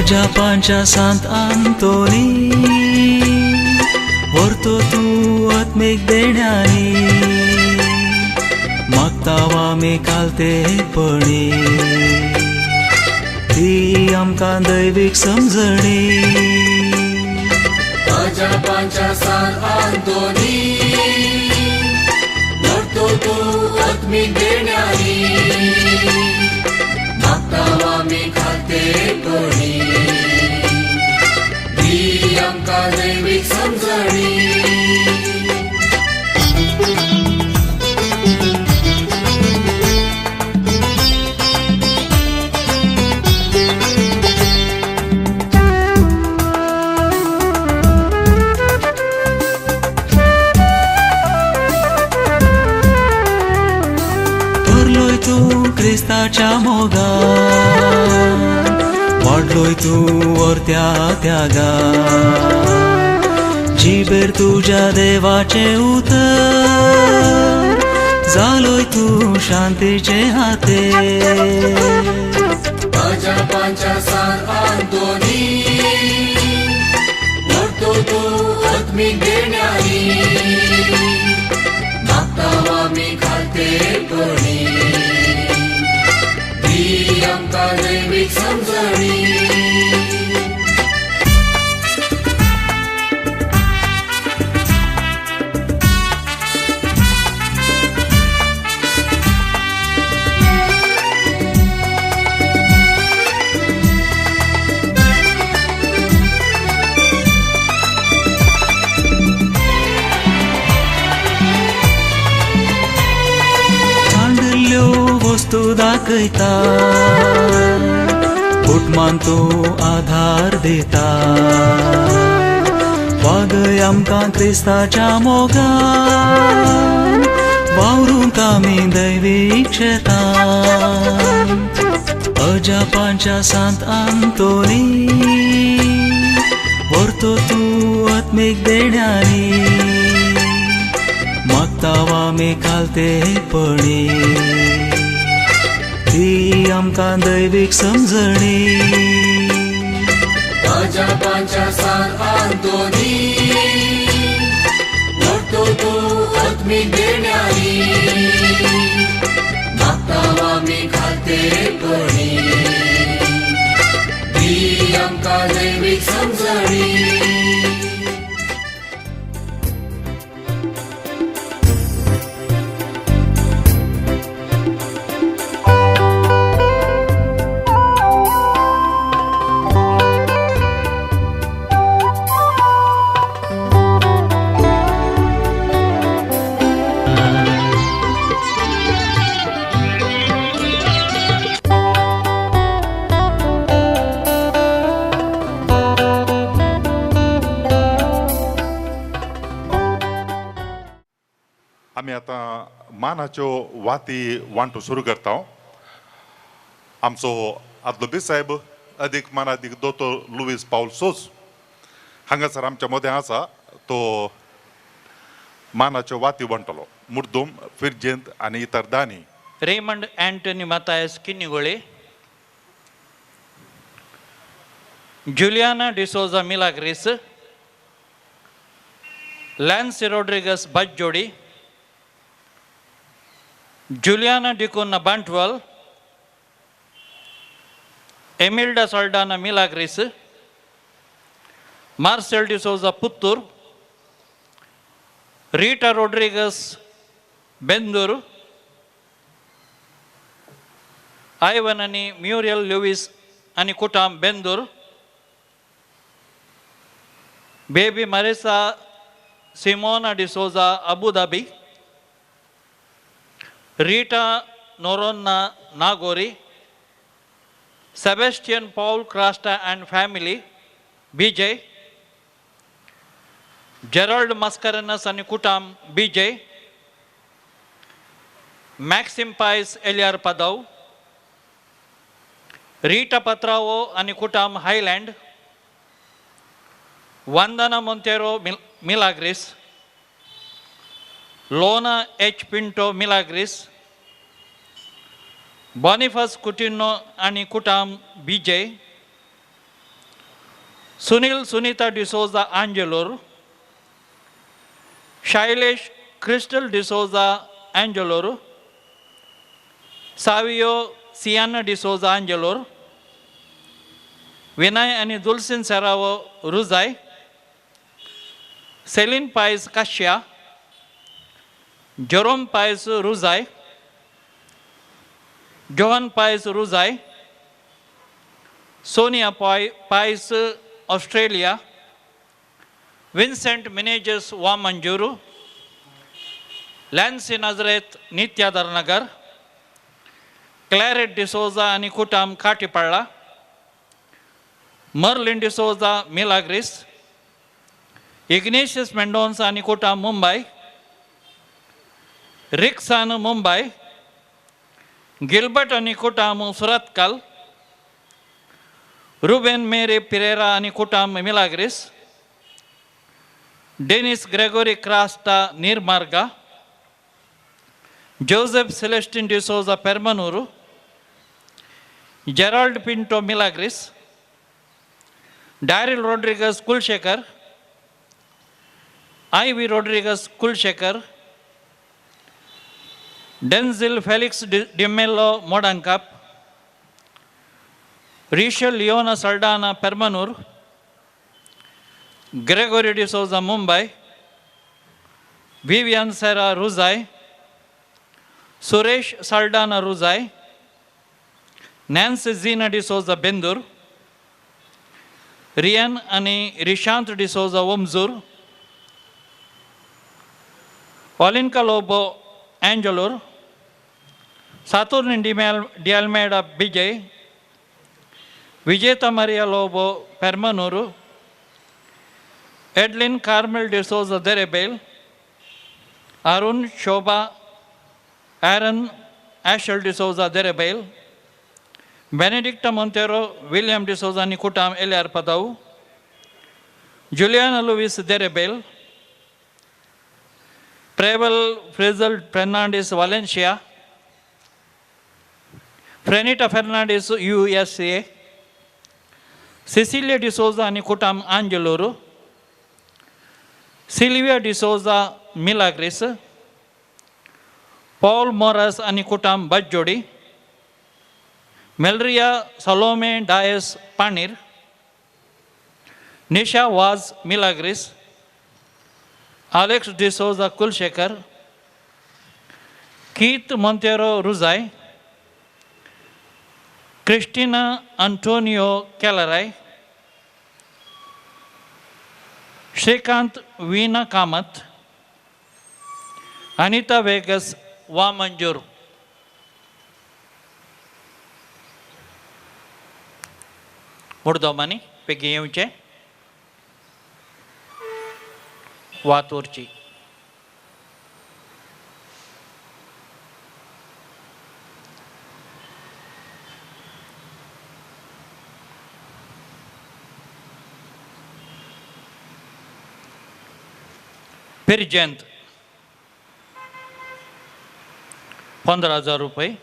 Japancha Sant Antoni Orto tu atmek देण्यानी मागतावा मी कालतेपणी ती आमकां दैवीक समजणी Japancha Sant Antoni Orto tu atmek देण्यानी मागतावा मी कालतेपणी ती आमकां दैवीक समजणी क्रिस्ताच्या मोगान वाढलोय तू वरत्या त्यागान जिबेर तुझ्या देवाचे उतर जालोय तू शांतीचे हाते Japancha Sant Antoni Orto tu atmek देण्यानी मागतावा मी कालतेपणी ती आमकां दैवीक समजणी वस्तू दाखयता फुटमान तो आधार देता वागय आमकां क्रिस्ताच्या मोगान वावरूंक आमी दैवीक शेतान Japancha Sant Antoni Orto tu atmek देण्यानी मागतावा मी कालतेपणी ती आमकां दैवीक समजणी Japancha Sant Antoni Orto tu atmek देण्यानी मागतावा मी कालतेपणी ती आमकां दैवीक समजणी आम्ही आता मानाच्यो वाती वांटू सुरू करता आमचो आदलो साहेब अधिक मानाधिक दोतोर लुईस पाऊल सोस हांगासर आमच्या मदें आसा तो मानाच्यो वाती वांटलो मुर्दूम फिरजेंत आनी इतर दानी Raymond Antony Mathias Kinnigoli Juliana D'Souza Milagres Lancy Rodrigues Bajjodi Juliana Dicona Bantwal, Emilda Saldana Milagris, Marcel de Souza Puttur, Rita Rodriguez Bendur, Ivan Ani Muriel Lewis Ani Kutam Bendur, Baby Marisa Simona de Souza Abu Dhabi, Rita Noronna Nagori, Sebastian Paul Krasta and family, BJ, Gerald Mascarenas and Kutam, BJ, Maxim Pais Eliar Padau, Rita Patrao and Kutam Highland, Vandana Montero Milagris, Lona H. Pinto Milagris, Boniface Coutinho and Kutam BJ, Sunil Sunita D'Souza Angelor, Shailesh Crystal D'Souza Angelor, Savio Siana D'Souza Angelor, Vinay आणि दुलसिन सरावो रुजाय, salient पायस काश्या, Jerome पायस रुजाय, Johan पायस रुजाय, Sonia Pius Australia, Vincent Menezes Vamanjoor, Lancy Nazareth Nityadharnagar, Claret D'Souza आणि कुटाम Katipalla, Merlin D'Souza Milagres, Ignatius Mendonca आणि कुटाम Mumbai, Rixon Mumbai, Gilbert आणि कुटाम सुरतकल, रुबेन मेरे पिरेरा आणि कुटाम Milagres, Dennis Gregory Crasta Nirmarga, Joseph Celestine D'Souza Permannur, Gerald Pinto Milagres, Daryl Rodriguez Kulshekar, Ivy Rodriguez Kulshekar, Denzel Felix Dimelo Modankap, Rachel Leona Saldana Permanur, Gregory D'Souza Mumbai, Vivian Sarah Ruzai, Suresh Saldana Ruzai, Nancy Zina D'Souza Bendur, Rian आणि Rishant D'Souza वमजूर, Olinka Lobo Angelor, Saturn Dialmeida Bijay, Vijeta Maria Lobo Permanuru, Edlin Carmel D'Souza Derebel, Arun Shoba, Aaron Ashel D'Souza Derebel, Benedicta Montero, William D'Souza Nikutam Eliar Padau, Juliana Luis Derebel, Preval Frizzle Fernandez Valencia, Frenita Fernandez USA, Cecilia D'Souza Nikutam Angeloro, Silvia D'Souza Milagris, Paul Moras Anikutam Bajjodi, Melria Salome Dias Panir, Nisha was Milagris, Alex D'Souza Kulshekar, Keith Montero Ruzai, Cristina Antonio Calarai, Shrikant Veena Kamath, Anita Vegas Wamanjur. मुर्दोमानी पैकी येऊचे वातोरची पिरजंत 15,000 रुपये,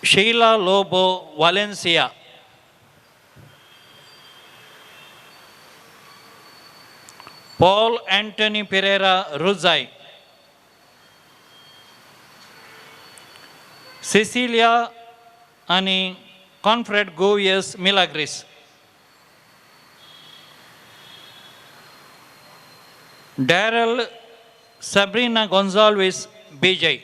Sheila Lobo Valencia, Paul Anthony Pereira Ruzai, Cecilia Ani Confred Govies Milagris, Daryl Sabrina Gonzalez BJ,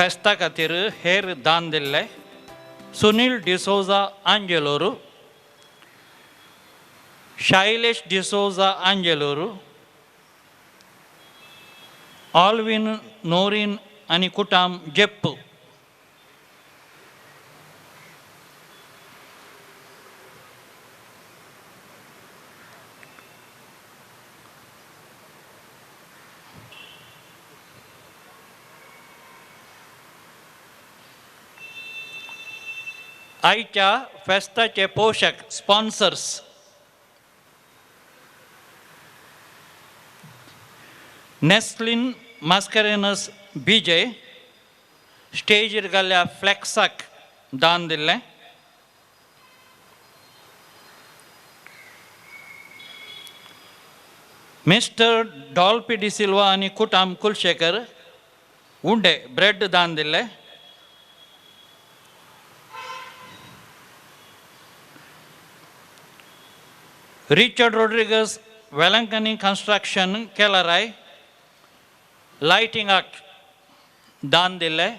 फेस्ता खातीर हेर दान दिल्ले Sunil D'Souza आंजेलोरू, Shailesh D'Souza आंजेलोरू, Alvin नोरिन आणि कुटाम जेप्पू, आईच्या फेस्ताचे पोषक sponsors नेस्लिन Mascarenhas बीजे स्टेजीर घाल्ल्या फ्लेक्साक दान दिल्लें. मिस्टर डॉल्पी डी सिल्वा आनी कुटाम कुलशेकर उंडे ब्रेड दान दिल्ले. Richard Rodrigues Velankanni construction Kelarai लायटिंगाक दान दिल्ले.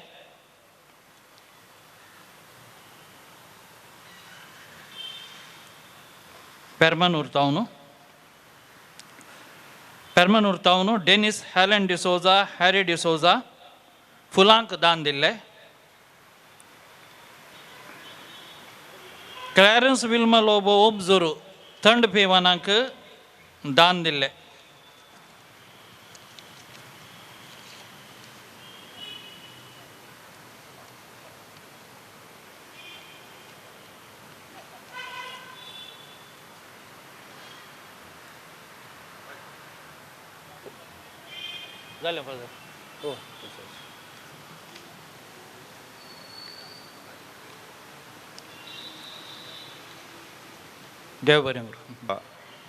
Permannur town Dennis Helen D'Souza Harry D'Souza फुलांक दान दिल्ले. क्लॅरन्स विल्मा लोबो ओब्जोरू थंड पिवानाक दान दिल्ले. देव बरें करूं.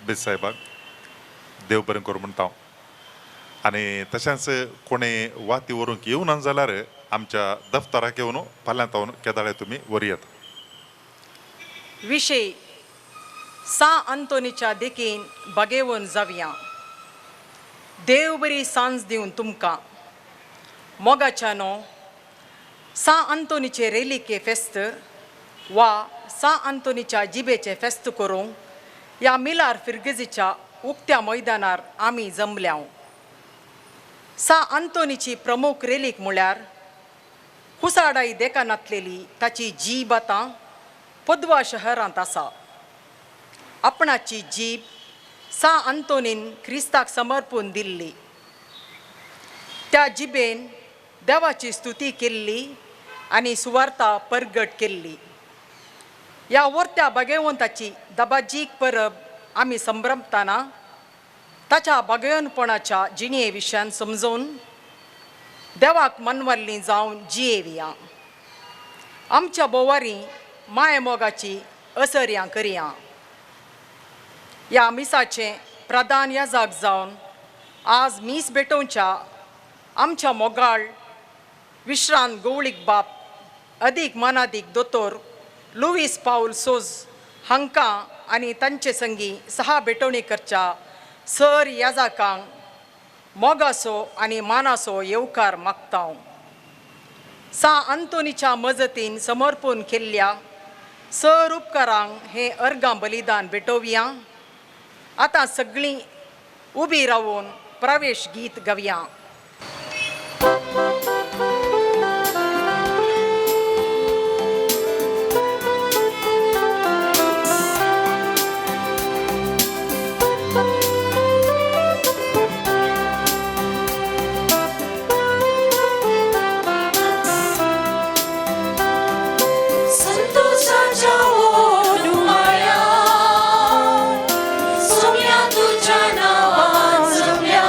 बेस साहेबाक देव बरें करूं म्हणटा आनी तशेंच कोणी वाती व्हरूंक येवना जाल्यार आमच्या दफ्तराक येवन फाल्यां तावन केदाळे तुमी व्हरी येता. विशय सा अंतोनीच्या देखीन बगेवून जावया. देव बरी सांज दिवन तुमकां मोगाच्यानो सा अंतोनीचे रेलिके फेस्त वा सा अंतोनीच्या जिबेचे फेस्त करूंक ह्या मिलार फिर्गेजीच्या उक्त्या मैदानार आमी जमल्या. सा अंतोनीची प्रमुख रेलीक म्हळ्यार कुसाडाई देखानातलेली ताची जीब आतां पद्वा शहरांत आसा. आपणाची जीब सा अंतोनीन क्रिस्ताक समर्पून दिल्ली. त्या जिबेन देवाची स्तुती केल्ली आनी सुवार्ता परगट केल्ली. ह्या वर्त्या भगवंताची दबाजीक परब आमी संभ्रमतना ताच्या भगवनपणाच्या जिणे विशयान समजून देवाक मनवल्लीं जावन जियेवया. आमच्या बोवारी माय मोगाची असर्यां करया. ह्या मिसाचे प्रधान याजक जावन आज मीस भेटोवच्या आमच्या मोगाळ विश्रांत गवळीक बाप अदीक मनादीक दोतोर लुईस पाऊल सोज हांकां आनी तांचे संगी सहा भेटवणी करच्या सर याजकांक मोगासो आनी मानासो येवकार मागता. सा अंतोनीच्या मजतीन समर्पण केल्ल्या सर उपकारांक हे अर्गां बलिदान भेटोवया. आतां सगळीं उबी रावून प्रवेश गीत गावया. संतोषाच्या ओडुमाया सोम्या तुझ्या नावान जमल्या.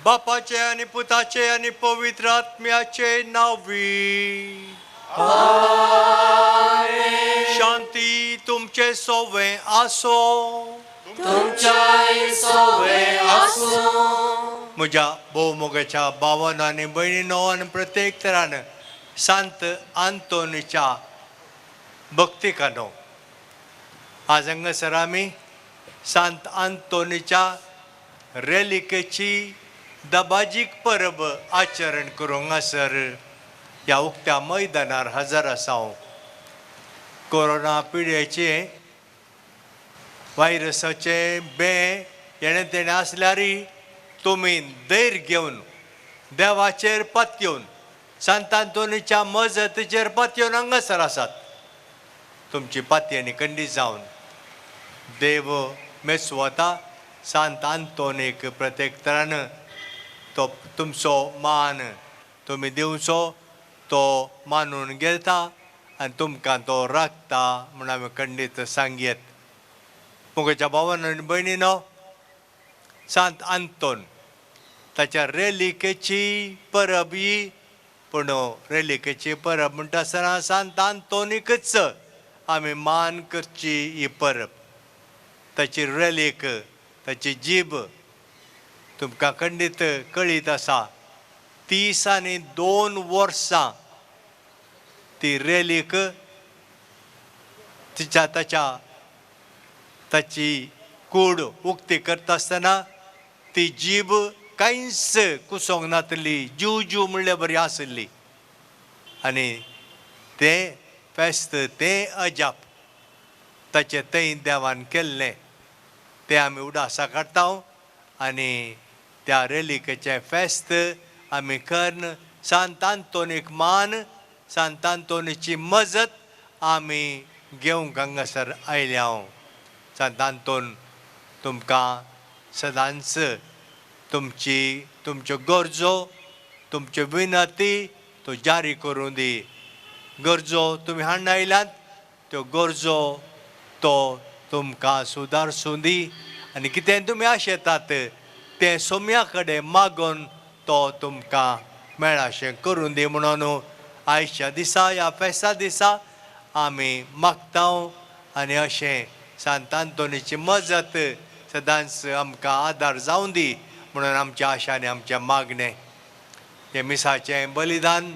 बापाचे आणि पुताचे आणि पवित्र आत्म्याचे नावी शांती तुमचे सोवे आसो तुमच्या सोवे आसो. म्हज्या भोवमोगाच्या भावांनो आनी भयणीनो आनी प्रत्येक तरान सांत आंतोनीच्या भक्तिकानो आज हांगासर आमी सांत आंतोनीच्या रेलिकेची दबाजीक परब आचरण करूंक हांगासर ह्या उक्त्या मैदानार हजर आसा. कोरोना पिड्याचे व्हायरसाचे येणे तेणे आसल्यारय तुमी धैर्य घेवन देवाचेर पातयेवन सांत आंतोनीच्या मजतीचेर पातयेवन हांगासर आसात. तुमची पातयेनी खंडीत जावन देव मेसवता. सांत आंतोनीक प्रत्येक तरान तो तुमचो मान तुमी दिवचो. तो मानून घेता आनी तुमकां तो राखता म्हूण आमी खंडीत सांगयेत. मुगाच्या भावांनो आनी भयणीनो सांत आंतोन ताच्या रेलिकेची परब ही पूण रेलिकेची परब म्हणटा आसतना सांत आंतोनीकच आमी मान करची ही परब. ताची रेलीक ताची जीब तुमकां खंडीत कळीत आसा. 32 वर्सां ती रेलीक ताची कूड उक्ती करता आसतना ती जीब कांयच कुसोंक नातली. जीव जीव म्हणल्यार बरी आसली. आनी तें फेस्त तें अजाप ताचें थंय देवान केल्लें तें आमी उडासा काडटा. आनी त्या रेलिकेचें फेस्त आमी कर्ण सांत आंतोनीक मान सांत आंतोनीची मजत आमी घेवंक हांगासर आयल्या. सांत आंतोन तुमकां सदांच तुमच्यो गरजो तुमच्यो विनती तो जारी करूं दी. गरजो तुमी हाडून आयल्यात त्यो गरजो तो तुमकां सुदारसूं दी. आनी कितें तुमी आशेतात तें सोम्या कडेन मागोन तो तुमकां मेळाशें करून दी म्हणून आयच्या दिसा ह्या फेस्ता दिसा आमी मागता. आनी अशें सांत आंतोनीची मजत सदांच आमकां आदार जावं दी म्हणून आमच्या आशा आनी आमचें मागणें. हे मिसाचें बलिदान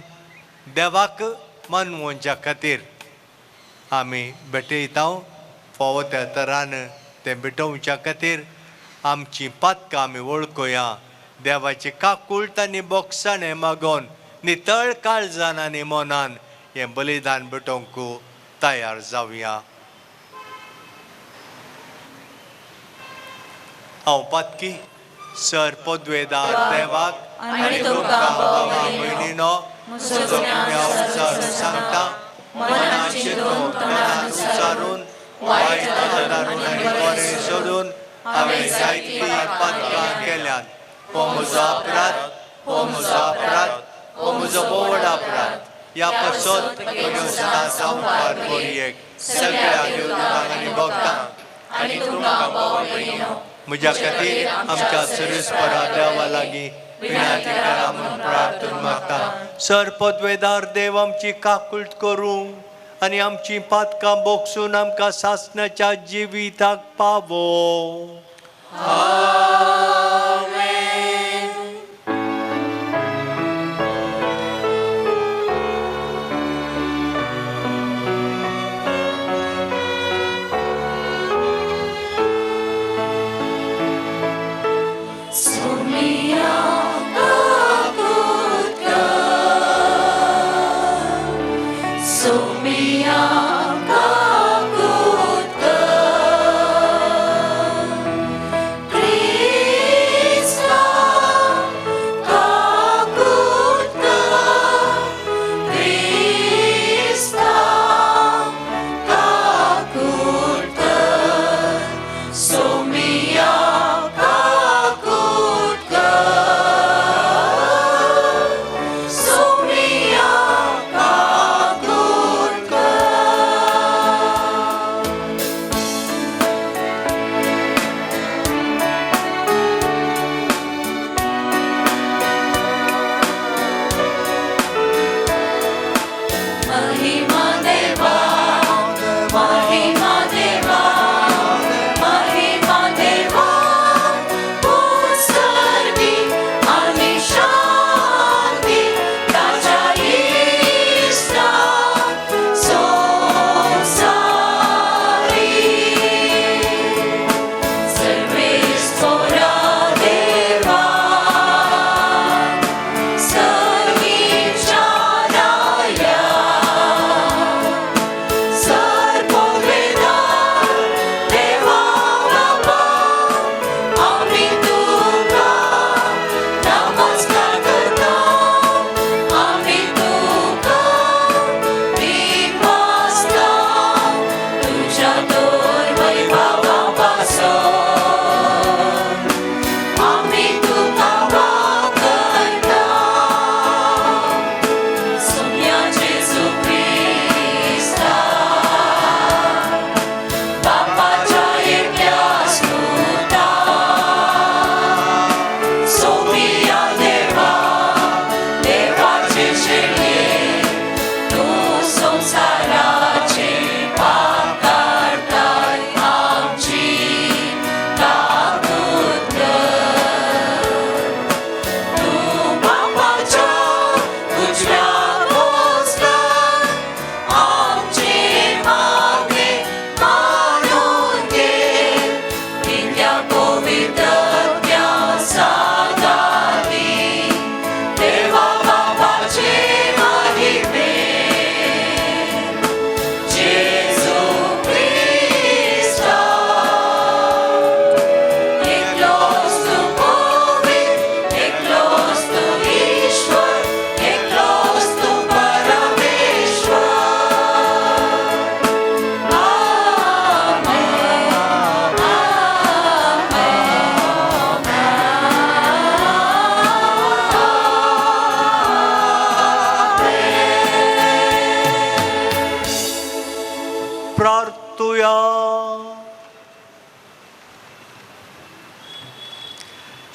देवाक मानवोवच्या खातीर आमी भेटयता. फावो त्या तरान तें भेटोवच्या खातीर आमची पातकां आमी वळखुया. देवाची काकूळट आनी बोगसाणें मागोन नितळ काळजान आनी मनान हें बलिदान भेटोवंक तयार जावया. हांव पातकी सर पदवेदार देवाक आनी तुमकां भावा भयणीनो म्हजो उचारून सांगता. मनान चिंतून तनान उचारून वायट आदारून आनी बरें सोडून हांवें जायतीं पातकां केल्यात. हो म्हजो अपराध, हो म्हजो अपराध, हो म्हजो बोवड अपराध. ह्या पासत म्हज्यो सदांच संवकार कोरयेक सगळ्या देवतांक आनी भक्तांक आनी तुमकां भावा भयणीनो म्हज्या खातीर आमच्या सर्वेस्परा देवा लागीं विनंती करा म्हणून प्रार्थना मागता. सर पदवेदार देव आमची काकूळट करूं आनी आमची पातकां बोगसून आमकां सासणाच्या जिविताक पावो. Krishna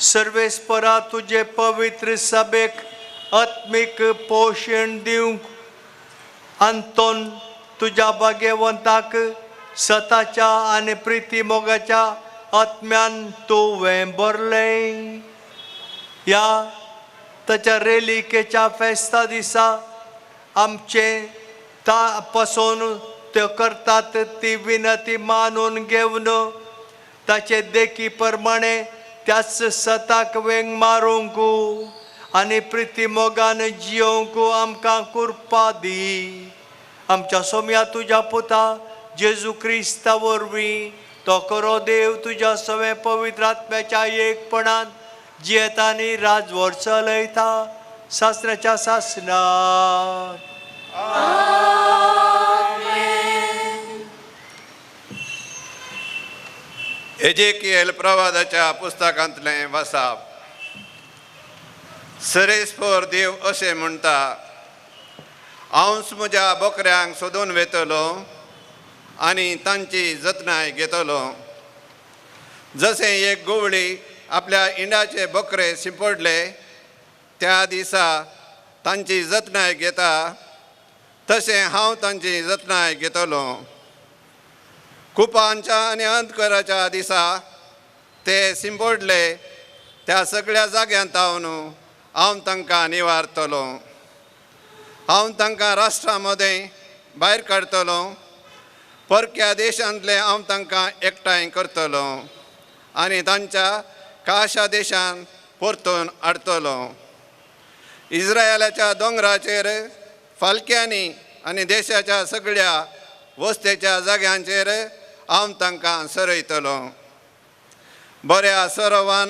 सर्वेस्परा तुझे पवित्र सभेक आत्मिक पोषण दिवंक अंतोन तुझ्या भाग्यवंताक सताच्या आनी प्रिती मोगाच्या आत्म्यान तुवें भरलें. या ताच्या रेलिकेच्या फेस्ता दिसा आमचे ता पासून ते करतात ती विनंती मानून घेवन ताचे देखी प्रमाणे त्याच सताक वेंग मारूंक आनी प्रिती मोगान जियोंक आमकां कृपा दी. आमच्या सोम्या तुज्या पुता जेजू क्रिस्ता वरवीं तो करो देव तुज्या सवे पवित्र आत्म्याच्या एकपणान जियेता आनी राजवट चलयता सासण्याच्या सासनात. एजेकिएल प्रवादाच्या पुस्तकांतलें वाचप. सरेस्पोर देव अशें म्हणटा, हांव म्हज्या बोकऱ्यांक सोदून वेतलो आनी तांची जतनाय घेतलो. जशें एक गोवळी आपल्या इंडाचे बोकरे शिंपडले त्या दिसा तांची जतनाय घेता, तशें हांव तांची जतनाय घेतलो. कुपांच्या आनी अंतकराच्या दिसा ते शिंपडले त्या सगळ्या जाग्यांत हांव तांकां निवारतलो. हांव तांकां राष्ट्रां मदें भायर काडटलो, परक्या देशांतले हांव तांकां एकठांय करतलो आनी तांच्या काशा देशांत परतून हाडटलो. इस्रायलाच्या दोंगराचेर फालक्यांनी आनी देशाच्या सगळ्या वस्तेच्या जाग्यांचेर हांव तांकां सरयतलो. बऱ्या सरोवान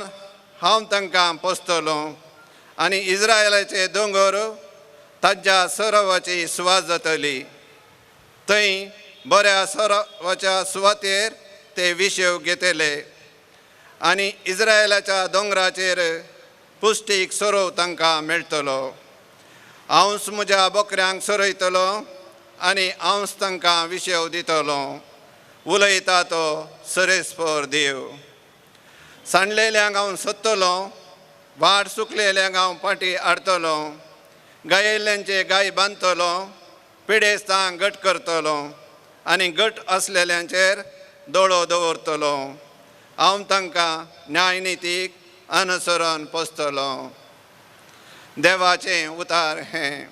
हांव तांकां पोसतलो आनी इस्रायलाचे दोंगर ताच्या सरोवाची सुवात जातली. थंय बऱ्या सरोवाच्या सुवातेर ते विशेव घेतले आनी इस्रायलाच्या दोंगराचेर पुश्टीक सरोव तांकां मेळटलो. हांव म्हज्या बोकऱ्यांक सरयतलो आनी हांव तांकां विशेव दितलो, उलयता तो सरेस्पोर देव. सांडलेल्यांक हांव सोदतलो, वाट सुकलेल्यांक हांव फाटीं हाडटलो, गायिल्ल्यांचे गाय बांदतलो, पिडेस्तांक घट करतलो आनी घट आसलेल्यांचेर दोळो दवरतलो. हांव तांकां न्यायनितीक अनुसरण पोसतलो. देवाचें उतार हें.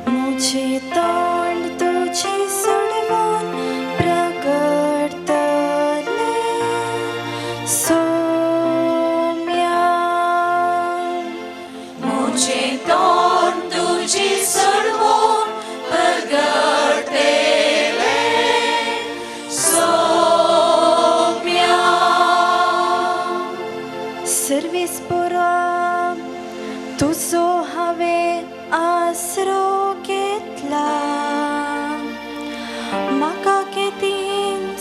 मुझे तोंड तुझे सोडवून प्रगटले सोम्या. मुझे तोंड तुझे सोडवून प्रगटले सोम्या. सर्वेस्परा तुझो हांवें आसरो घेतला. म्हाका केदींच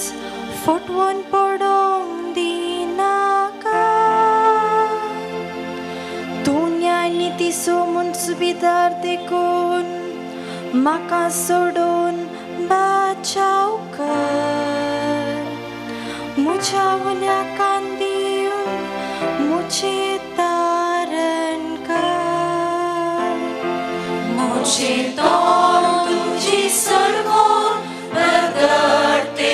फटवून पडोवंक दिनाका. तूं न्याय नितीचो मुनसुबेदार देखून म्हाका सोडून बचाव कर. म्हज्या उल्या कांदीन मुझे तारण कर. मुझे तोंड तुझे सोडवून प्रगटले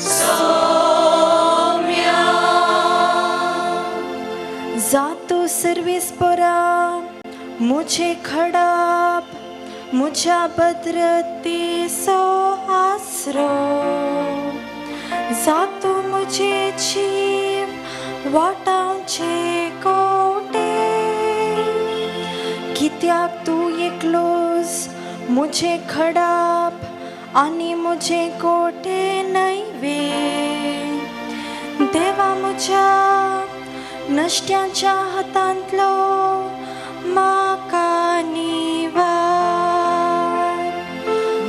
सोम्या. जातो सर्वेस्परा मुझे खडाप मुझ्या भद्रतेचो आसरो. जातो मुझे जीव वाटांचे कोटे. कित्याक तूं एकलोच मुझे खडाप आनी मुझे कोटे नैवे. देवा म्हज्या नश्ट्यांच्या हातांतलो म्हाका निवार.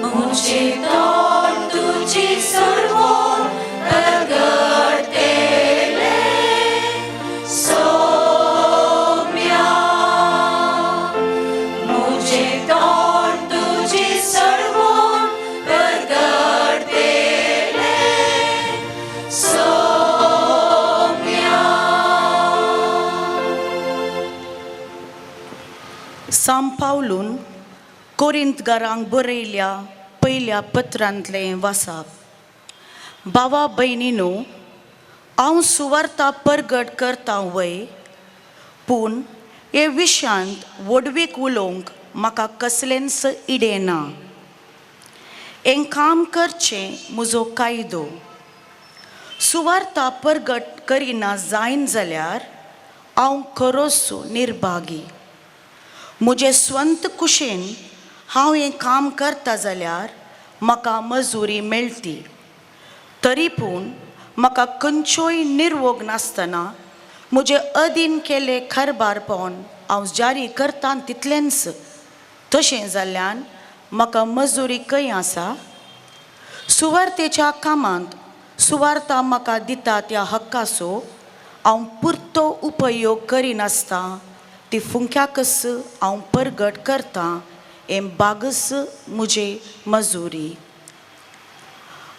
मुझे तोंड तुझे सोडवून प्रगटले सोम्या. सांत पावलून कोरिंतकारांक बरयल्या पयल्या पत्रांतलें वाचप. भावा भयणीनो, हांव सुवार्ता परगट करतां वय, पूण हे विशयांत वडवीक उलोवंक म्हाका कसलेंच इडे ना. हें काम करचें म्हजो कायदो. सुवार्ता परगट करिना जायन जाल्यार हांव खरोच निर्भागी. म्हजे स्वंत कुशेन हांव हें काम करता जाल्यार म्हाका मजुरी मेळटी. तरी पूण म्हाका खंयच्योय निर्वोग नासतना म्हजें अधीन केलें खरबारपण हांव जारी करतां तितलेंच. तशें जाल्ल्यान म्हाका मजुरी खंय आसा? सुवार्तेच्या कामांत सुवार्ता म्हाका दिता त्या हक्काचो हांव पुरतो उपयोग करिनासता ती फुंक्याकच हांव परगट करतां हें बागस म्हजे मजुरी.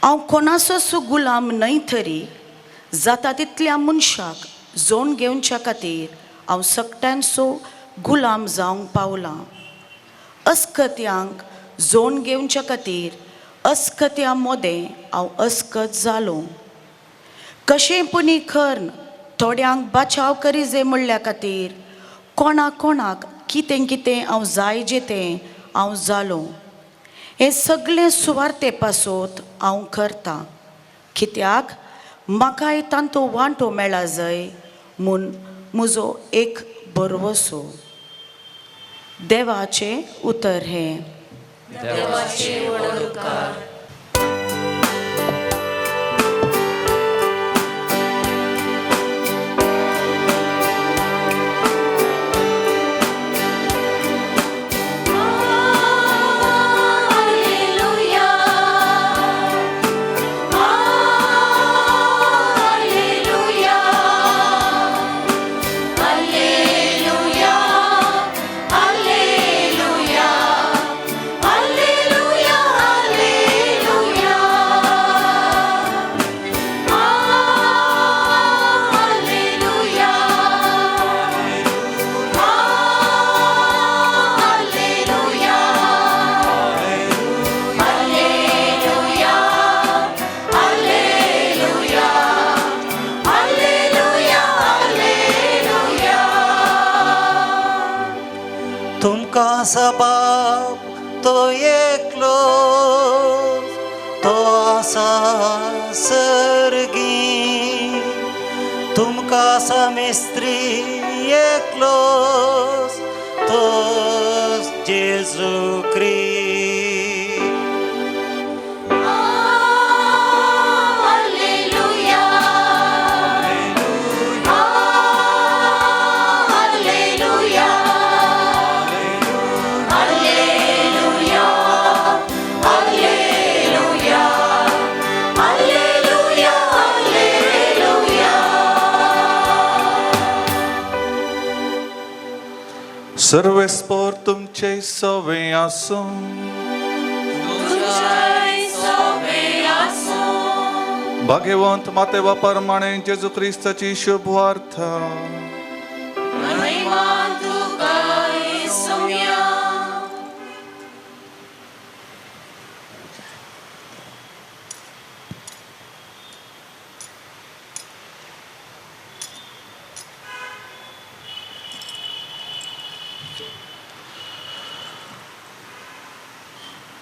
हांव कोणाचोच गुलाम न्हय तरी जाता तितल्या मनशाक जोड घेवच्या खातीर हांव सकट्यांचो गुलाम जावंक पावलां. अस्कत्यांक जोड घेवच्या खातीर अस्कत्या मोदें हांव अस्कत जालो. कशेंपणी खर थोड्यांक बचाव करी जे म्हणल्या खातीर कोणाक कितें कितें हांव जाय जे तें हांव जालो. हें सगळें सुवार्ते पासत हांव करतां, कित्याक म्हाकाय तांचो वांटो मेळ्ळा जाय म्हूण म्हजो एक बरवसो. देवाचें उतर हें. देवाचे वडणुकार. तुमका आसा बाप तो एकलो, तो आसा सर्गी. तुमका आसा मेस्त्री एकलोच, तो जेजू ख्रिस्त. सर्वेस्पोर तुमचे सवे आसूं. भाग्यवंत मातेवा प्रमाणे जेजू ख्रिस्ताची शुभ वार्ता.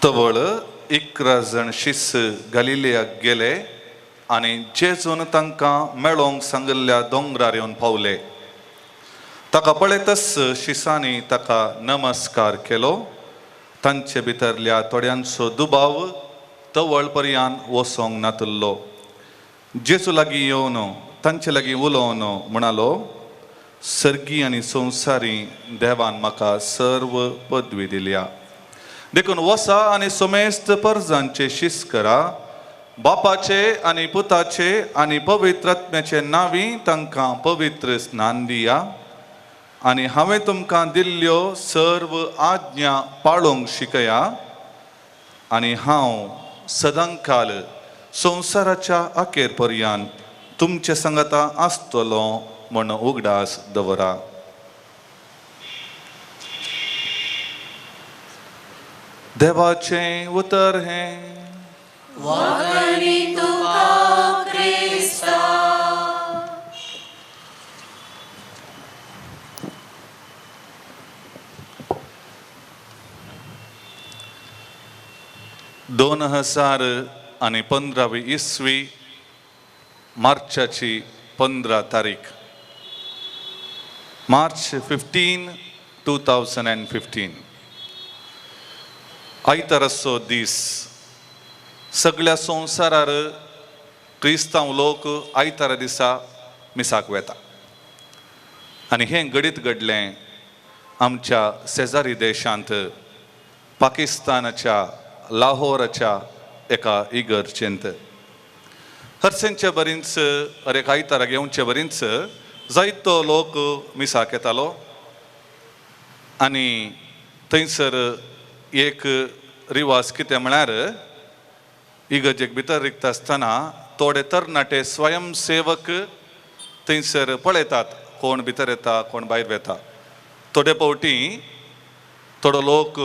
तवळ 11 जण शिस गलिलेयाक गेले आनी जेजून तांकां मेळोवंक सांगिल्ल्या दोंगरार येवन पावले. ताका पळयतच शिसांनी ताका नमस्कार केलो. तांचे भितरल्या थोड्यांचो दुबाव तवळ पर्यंत वचोंक नातल्लो. जेजू लागीं येवन तांचे लागीं उलोवन म्हणालो, सर्गी आनी संवसारी देवान म्हाका सर्व पदवी दिल्या. देखून वसा आनी सोमेस्त परजांचे शिस करा. बापाचे आनी पुताचे आनी पवित्र आत्म्याचे नांवी तांकां पवित्र स्नान दिया. आनी हांवें तुमकां दिल्ल्यो सर्व आज्ञा पाळोवंक शिकया. आनी हांव सदांकाल संवसाराच्या अखेर पर्यंत तुमचे संगता आसतलो म्हूण उगडास दवरा. देवाचें उतर हें वखणी तुका क्रिस्ता 2015 इसवी मार्चाची 15 तारीख मार्च 15 2015 आयतारचो दीस सगळ्या संवसारार क्रिस्तांव लोक आयतारा दिसा मिसाक वेता आनी हें घडीत घडलें आमच्या शेजारी देशांत पाकिस्तानाच्या लाहोराच्या एका इगर्जेंत हरसेंचे बरींच एक आयतारा घेवचे बरींच जायतो लोक मिसाक येतालो आनी थंयसर एक रिवाज कितें म्हळ्यार इगर्जेक भितर रिगता आसतना थोडे तरणाटे स्वयंसेवक थंयसर पळयतात कोण भितर येता कोण भायर वेता थोडे फावटी थोडो लोक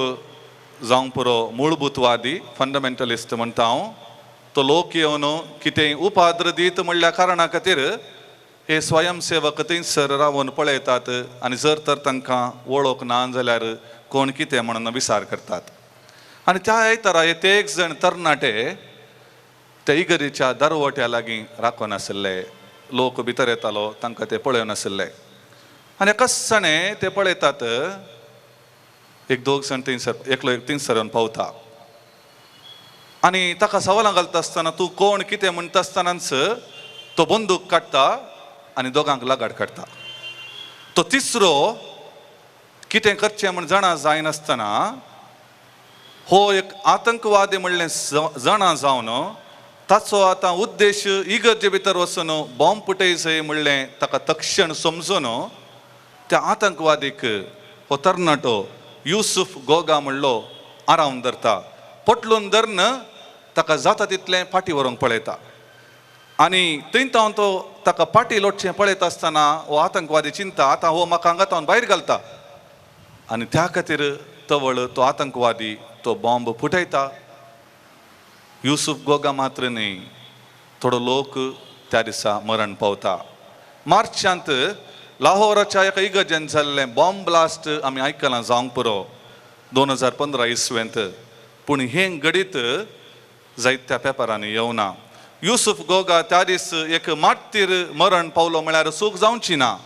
जावं पुरो मूळभूतवादी फंडमेंटलिस्ट म्हणटा हांव तो लोक येवन कितेंय उपाद्र दीत म्हणल्या कारणा खातीर हे स्वयंसेवक थंयसर रावन पळयतात आनी जर तर तांकां वळख ना जाल्यार कोण कितें म्हणून विचार करतात आनी त्या आयतारा ते एक जण तरणाटे ते इगरीच्या दरवट्या लागीं राखून आशिल्ले लोक भितर येतालो तांकां ते पळयोन आशिल्ले आनी कस्सणे ते पळयतात एक दोग जण थंयसर एकलो थंयसर येवन पावता आनी ताका सवालां घालता आसतना तूं कोण कितें म्हणटा आसतनाच तो बंदूक काडटा आनी दोगांक लागाड काडटा तो तिसरो कितें करचें म्हण जाणा जायनासतना हो एक आतंकवादी म्हणलें जाणा जावन ताचो आतां उद्देश इगर्जे भितर वचून बॉम्ब फुटयचंय म्हणलें ताका तक्षण समजून त्या आतंकवादीक हो तरणाटो युसूफ गोगा म्हणलो आरावन धरता पटलून धरन ताका जाता तितलें फाटी व्हरूंक पळयता आनी थंय तो ताका फाटी लोटचें पळयता आसतना हो आतंकवादी चिंता आतां हो म्हाका हांगातावन भायर घालता आनी त्या खातीर तवळ तो आतंकवादी तो बॉम्ब फुटयता युसूफ गोगा मात्र न्ही थोडो लोक त्या दिसा मरण पावता मार्चांत लाहोराच्या एका इगर्जेंत जाल्लें बॉम्ब ब्लास्ट आमी आयकलां जावंक पुरो 2015 इसवेंत पूण हें घडीत जायत्या पेपरांनी येवना युसूफ गोगा त्या दीस एक मात्तीर मरण पावलो म्हळ्यार चूक जावची ना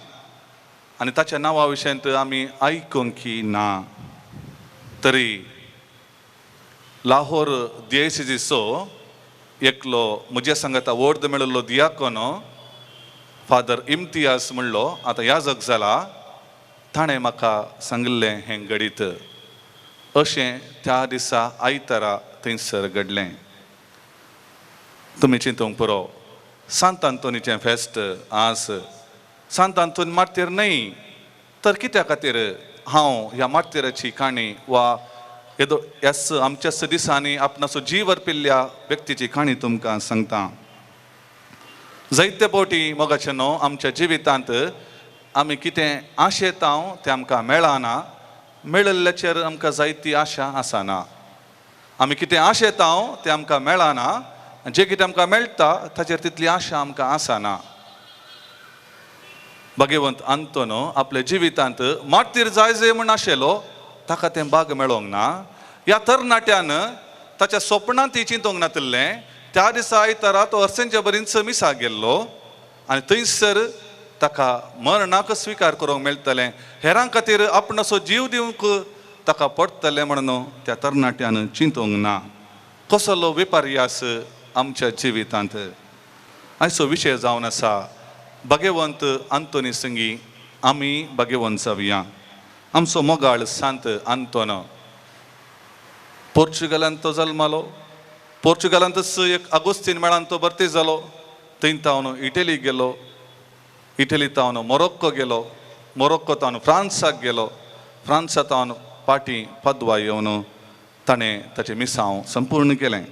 आनी ताच्या नांवा विशयंत आमी आयकूंकी ना तरी लाहोर दिएसीचो एकलो म्हज्या सांगाता वोर्द मेळिल्लो दियाकोन फादर इम्तियाज म्हणलो आतां याजक जाला ताणें म्हाका सांगलें हें घडीत अशें त्या दिसा आयतारा थंयसर घडलें तुमी चिंतूंक पुरो सांत आंतोनीचें फेस्त आज सांत आंतोनी मार्तीर न्हय तर कित्या खातीर हांव ह्या मार्तीराची काणी वा ह्याच आमच्याच दिसांनी आपणाचो जीव अर्पिल्ल्या व्यक्तीची काणी तुमकां सांगता जायते फावटी मोगाचें न्हू आमच्या जिवितांत आमी कितें आशेता तें आमकां मेळना मेळिल्ल्याचेर आमकां जायती आशा आसना आमी कितें आशेता तें आमकां मेळना जें कितें आमकां मेळटा ताचेर तितली आशा आमकां आसना भगवंत आंतोनो आपल्या जिवितांत मार्तीर जाय म्हण आशिल्लो ताका तें भाग मेळोंक ना ह्या तरणाट्यान ताच्या स्वप्नांत चिंतूंक नातिल्लें त्या दिसा आयतारा तो हरसेंच्या बरींच मिसाक गेल्लो आनी थंयसर ताका मरणाक स्विकार करूंक मेळटलें हेरां खातीर आपणाचो जीव दिवंक ताका पडटलें म्हणून त्या तरणाट्यान चिंतूंक ना कसलो विपर्यास आमच्या जिवितांत आयचो विशय जावन आसा भगवंत आंतोनी संगी आमी भगवंत जावया आमचो मोगाळ सांत आंतोनो पोर्चुगलांत तो जल्मालो पोर्चुगलांतच एक अगोस्तीन मेळान तो भरती जालो थंय तावन इटलीक गेलो इटली तावन मोरोक्को गेलो मोरोक्को तावन फ्रांसाक गेलो फ्रांसा तावन पाटी पद्वा येवन ताणें ताचें मिसांव संपूर्ण केलें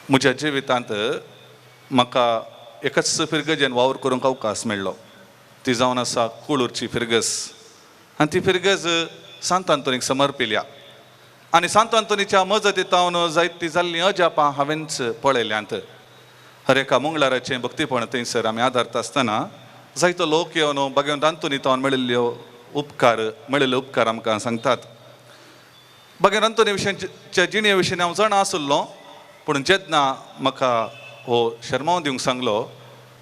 म्हज्या जिवितांत म्हाका एकच फिरगजेन वावर करूंक अवकाश मेळ्ळो ती जावन आसा कुळूरची फिरगस आनी ती फिरगज सांत आंतोनीक समर्पिल्या आनी सांत अंतोनीच्या मजतीतावन जायतीं जाल्लीं अजापां हांवेंच पळयल्यांत. हर एका मंगळाराचें भक्तीपण थंयसर आमी आदारता आसतना जायतो लोक येवन भगवंत अंतोनीतावन मेळिल्ले उपकार आमकां सांगतात. भगवंत अंतोनी विशयाच्या जिणे विशीं हांव जाणा आसलो, पूण जेन्ना म्हाका हो शर्माव दिवंक सांगलो,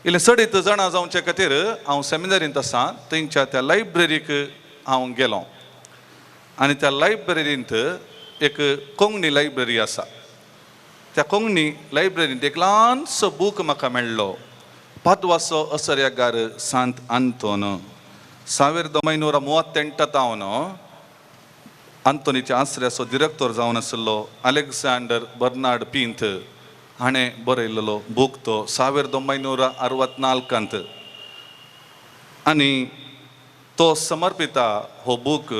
इल्लें सडीत जाणा जावचे खातीर हांव सेमिनारींत आसां, थंयच्या त्या लायब्ररीक हांव गेलो. आनी त्या लायब्ररींत एक कोंकणी लायब्ररी आसा. त्या कोंकणी लायब्ररींत एक ल्हानसो बूक म्हाका मेळ्ळो, पाद्वाचो असर्यागार सांत आंतोन. 1938 आंतोनीच्या आश्रयाचो डिरेक्टर जावन आशिल्लो अलेक्झांडर बर्नार्ड पिंथ हाणें बरयल्लो बूक तो 1964 आनी तो समर्पिता हो बूक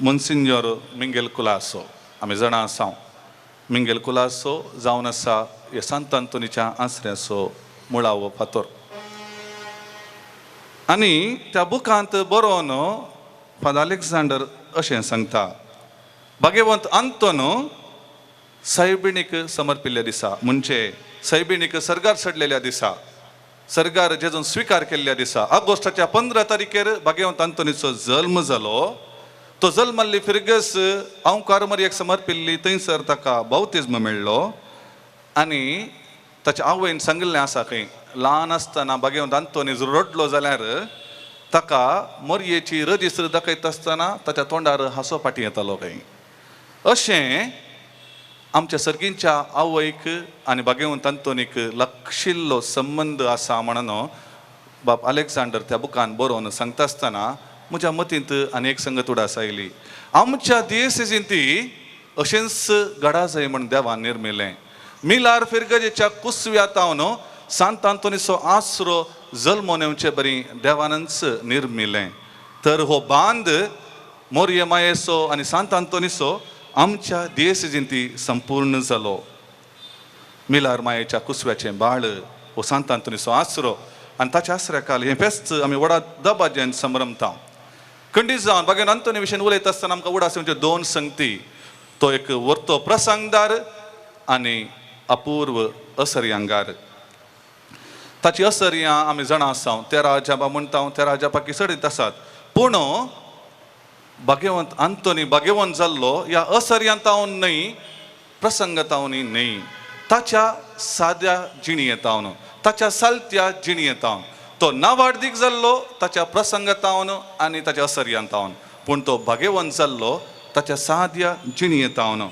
मोन्सिन्योर मिंगेल कुलासो. आमी जाणा आसा मिंगेल कुलासो जावन आसा हे सांत आंतोनीच्या आश्रयाचो मुळावो फातर. आनी त्या बुकांत बरोवन फादर अलेक्झांडर अशें सांगता, भगवंत आंतोन सायबिणीक समर्पिल्ल्या दिसा, म्हणजे सायबिणीक सर्गार चडलेल्या दिसा, सर्गार जेजून स्विकार केल्ल्या दिसा, ऑगस्टाच्या 15 तारखेर भगवंत आंतोनीचो जल्म जालो. तो जल्माल्ली फिरगस हांव कार्मरयेक समर्पिल्ली, थंयसर ताका बावतिज्म मेळ्ळो. आनी ताच्या आवयन सांगिल्लें आसा खंय, ल्हान आसतना भगवंत आंतोनी जर रडलो जाल्यार ताका मोरयेची रजिस्त्र दाखयता आसतना ताच्या तोंडार हांसो पाटी येतालो खंय. अशें आमच्या सर्गींच्या आवयक आनी भगवंत आंतोनीक लागशिल्लो संबंद आसा म्हणून बाब अलेक्झांडर त्या बुकान बरोवन सांगता आसतना म्हज्या मतींत आनी एक संगत उडास आयली. आमच्या दियेसीजींती अशेंच घडा जाय म्हण देवान निर्मिलें. मिलार फिरगजेच्या कुसव्यातावन सांत आंतोनीचो आसरो जल्मोन येवचे बरी देवानच निर्मिलें. तर हो बांद मोरये मायेचो आनी सांत आंतोनीचो आमच्या दियेसीजींती संपूर्ण जालो. मिलार मायेच्या कुसव्याचें बाळ हो सांत आंतोनीचो आसरो आनी ताच्या आसऱ्या खाल हें फेस्त आमी व्हडा दबाज्यान संभ्रमता. खंडीत जावन भगवंत आंतोनी विशीं उलयता आसतना आमकां उडास म्हणजे 2 संगती. तो एक वर्तो प्रसंगदार आनी अपूर्व असर्यांगार. ताची असर्यां आमी जाणा आसा 13 जापा म्हणटा, 13 जापाकी सडीत आसात. पूण भगवंत आंतोनी भगवंत जाल्लो ह्या असर्यांतावन न्हय, प्रसंगतावनी न्हय, ताच्या साद्या जिणयेतावन, ताच्या सालत्या जिणयेतावन. तो नावाडदीक जाल्लो ताच्या प्रसंगतावन आनी ताच्या असर्यांतावन, पूण तो भगवंत जाल्लो ताच्या साद्या जिणयेतावन.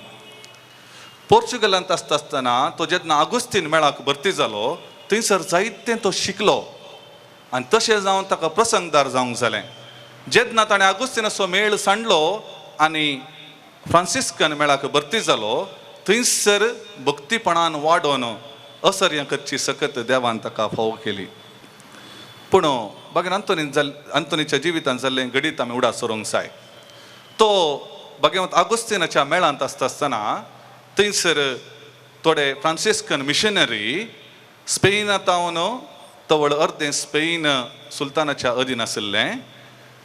पोर्चुगलांत आसता आसतना तो जेन्ना आगुस्तीन मेळाक भरती जालो, थंयसर जायतें तो शिकलो आनी तशें जावन ताका प्रसंगदार जावंक जालें. जेन्ना ताणें आगुस्तीनाचो मेळ सांडलो आनी फ्रांसिस्कन मेळाक भरती जालो, थंयसर भक्तीपणान वाडोवन असर्यां करची सकत देवान ताका फावो केली. पूण भगवंत आंतोनीच्या जिवितांत जाल्लें घडीत आमी उडा सरोंक जाय. तो भगवंत आगुस्तीनाच्या मेळांत आसता आसतना थंयसर थोडे फ्रांसिस्कन मिशनरी स्पेनांतावन, तवळ अर्दें स्पेन सुलतानाच्या अधीन आशिल्लें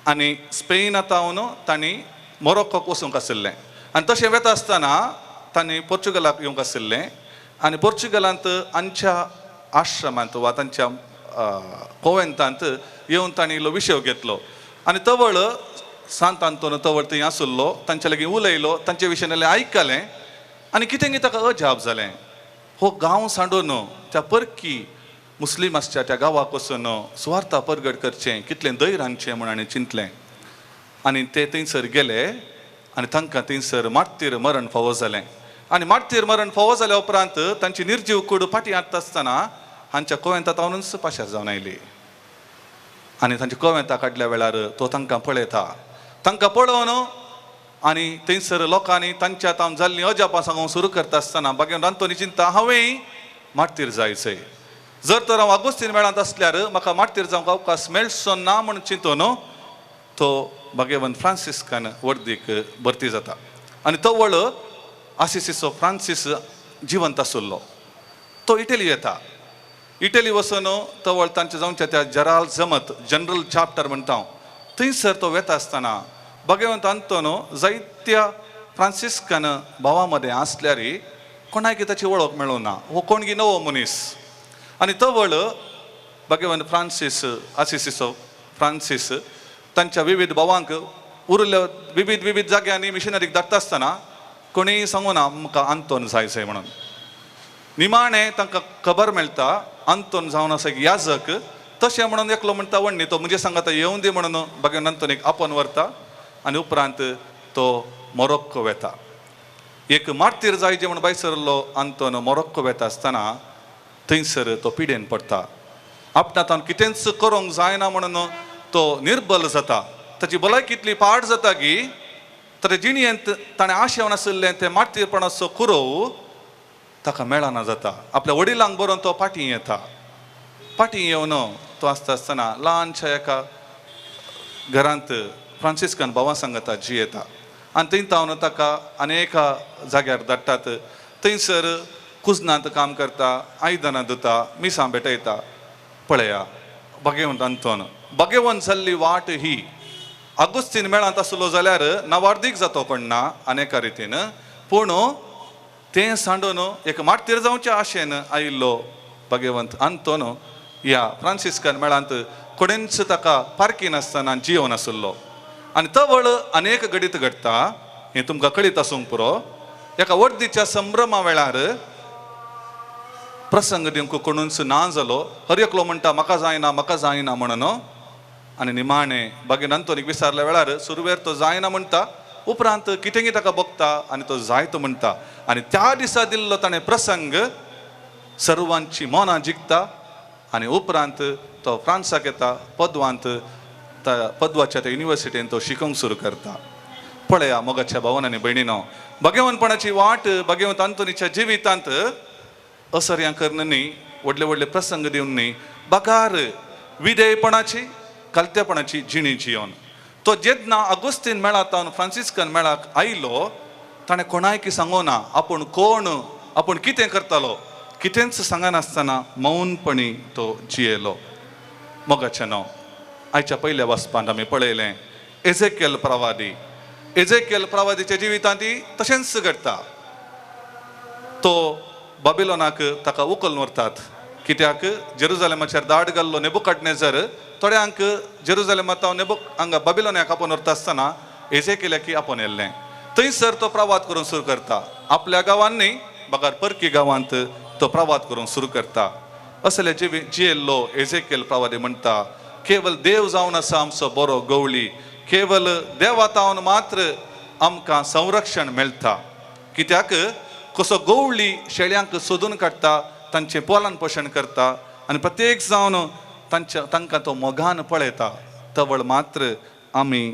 आनी स्पेनांतावन तांणी मोरोक्कोक वचूंक आशिल्लें. आनी तशें वेता आसतना तांणी पोर्चुगलाक येवंक आशिल्लें आनी पोर्चुगलांत आमच्या आश्रमांत वा तांच्या कोवेंतांत येवन तांणी इल्लो विशय घेतलो आनी तवळ सांत आंतोन तवळ थंय आसुल्लो, तांचे लागीं उलयलो, तांचे विशयान आयकलें आनी कितें ताका अजाप जालें. हो गांव सांडून त्या परकी मुस्लीम आसच्या त्या गांवाक वचून सुवार्ता परगट करचें, कितलें दैर हाडचें म्हूण हाणें चिंतलें. आनी ते थंयसर गेले आनी तांकां थंयसर मार्तीर मरण फावो जालें. आनी मार्तीर मरण फावो जाल्या उपरांत तांची निर्जीव कूड फाटीं हाडटा आसतना हांच्या कोवेंतांतावनूच पाशार जावन आयली. आनी तांच्या कोवेंतां काडल्या वेळार तो तांकां पळयता. तांकां पळोवन आनी थंयसर लोकांनी तांच्या तावन जाल्लीं अजापां सांगूंक सुरू करता आसतना भगवंत आंतोनी चिंता, हांवें मार्तीर जायचें. जर तर हांव आगुस्तीन मेळांत आसल्यार म्हाका मार्तीर जावंक अवकाश मेळचो ना म्हूण चिंतून तो भगवंत फ्रांसिस्कान वर्दीक भरती जाता. आनी तो वळ आसिसीचो फ्रांसीस जिवंत आसुल्लो. तो इटली येता. इटली वचून तवळ तांच्या जावंच्या त्या जराल जमत जनरल चाप्टर म्हणटा थंयसर तो वेता आसतना भगवंत आंतोन जायत्या फ्रांसिस्कन भावामध्ये असल्यार कोणाक ताची वळख मेळूं ना. हो कोणगी नवो मनीस आनी तो वळ भगवान फ्रांसीस आसिसीचो फ्रांसीस तांच्या विविध भावांक उरल्या विविध जाग्यांनी मिशनरीक धाडटा आसतना कोणीय सांगूं ना आमकां आंतोन जायचंय म्हणून. निमाणें तांकां खबर मेळटा आंतोन जावन आसा एक याजक. तशें म्हणून एकलो म्हणटा वण्णी तो म्हणजे सांगाता येवं दी म्हणून भगवान आंतोनीक आपोवन व्हरता आनी उपरांत तो मोरोक्को वेता. एक मार्तीर जायचे म्हणून भायर सरलो आंतोन मोरोक्को वेता आसतना थंयसर तो पिडेन पडटा. आपणात हांव कितेंच करूंक जायना म्हणून तो निर्बल जाता. ताची भलायकी इतली पाड जाता की ताच्या जिणयेंत ताणें आशेवन आशिल्लें तें मार्तीरपणाचो कुरव ताका मेळना जाता. आपल्या वडिलांक बरोवन तो फाटीं येता. फाटीं येवन तो आसता आसतना ल्हानशा एका घरांत फ्रांसिस्कन भावा सांगता जियेता आनी थंय तावन ताका आनेका जाग्यार धाडटात. थंयसर कुजनांत काम करता, आयदनां धुता, मिसां भेटयता. पळया भगवंत आंतोन भगवंत जाल्ली वाट ही अगुस्तीन मेळांत आसलो जाल्यार नवार्दीक जातो पडना अनेका रितीन. पूण तें सांडून एक मार्तीर जावच्या आशेन आयिल्लो भगवंत आंतोन ह्या फ्रांसिस्कन मेळांत कोणेंच ताका पारकी नासतना जियोन आसलो. आनी तो वळ अनेक घडीत घडटा हें तुमकां कळीत आसूंक पुरो. एका वर्दीच्या संभ्रमा वेळार प्रसंग दिवंक कोणूच ना जालो. हर एकलो म्हणटा म्हाका जायना म्हणून. आनी निमाणें भगवान आंतोनीक विचारल्या वेळार सुरवेर तो जायना म्हणटा. उपरांत कितेंय ताका बगता आनी तो जायतो म्हणटा. आनी त्या दिसा दिल्लो ताणें प्रसंग सर्वांची मनां जिखता. आनी उपरांत तो फ्रांसाक येता पदवांत. पदवाच्या त्या युनिवर्सिटीन तो शिकोवंक सुरू करता. पळया मोगाच्या भावन आनी भयणीनो, भगवंतपणाची वाट भगवंत आंतोनीच्या जिवितांत असर्यां करनी व्हडले व्हडले प्रसंग दिवन न्ही बकार विधेयपणाची कलतेपणाची जिणी जियोन. तो जेन्ना अगुस्तीन मेळाक तावन फ्रांसिस्कन मेळाक आयलो ताणें कोणायकी सांगोना आपूण कोण, आपूण कितें करतालो, कितेंच सांगनासतना मौनपणी तो जियेलो. मोगाचें न्हू, आयच्या पयल्या वाचपांत आमी पळयलें एझेकियल प्रवादीच्या जिवितांती तशेंच घडटा. तो बाबिलोनाक ताका उखलून व्हरतात. कित्याक जेरुजालेमाचेर दाड घाल्लो नेबुकदनेझर थोड्यांक जेरुजालेमांत हांगा बाबिलोनाक आपोवन व्हरता आसतना एझेकियलाकी आपोवन येल्लें. थंयसर तो प्रवाद करून सुरू करता. आपल्या गांवांनी बगार परकी गांवांत तो प्रवाद करून सुरू करता. असले जियेल्लो एझेकियल प्रवादी म्हणटा केवल देव जावन आसा आमचो बरो गवळी. केवल देवा तावन मात्र आमकां संरक्षण मेळटा. कित्याक कसो गवळी शेळ्यांक सोदून काडटा, तांचें पोलान पोशण करता आनी प्रत्येक जावन तांकां तो मोगान पळयता. तवळ मात्र आमी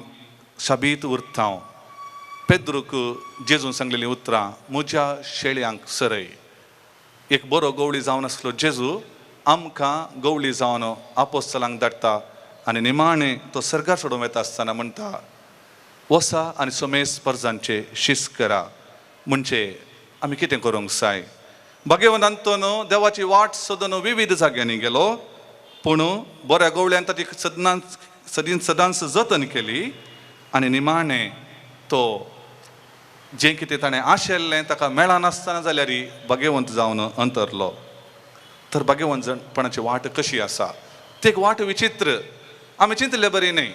शाबीत उरता. पेद्रूक जेजून सांगलेलीं उतरां म्हज्या शेळ्यांक सरय. एक बरो गवळी जावन आसलो जेजू आमकां गवळी जावन आपोस्तलांक धाडटा आनी निमाणें तो सर्गार सोडून वता आसतना म्हणटा वसा आनी सोमेस परजांचे शिस करा. म्हणजे आमी कितें करूंक जाय. भगवंत आंतोन देवाची वाट सोदून विविध जाग्यांनी गेलो. पूण बऱ्या गवळ्यान ताची सदांच जतन केली आनी निमाणें तो जें कितें ताणें आशेल्लें ताका मेळनासतना जाल्यार भगवंत जावन अंतरलो. तर भगवंतपणाची वाट कशी आसा ती एक वाट विचित्र. आमी चिंतले बरी न्ही.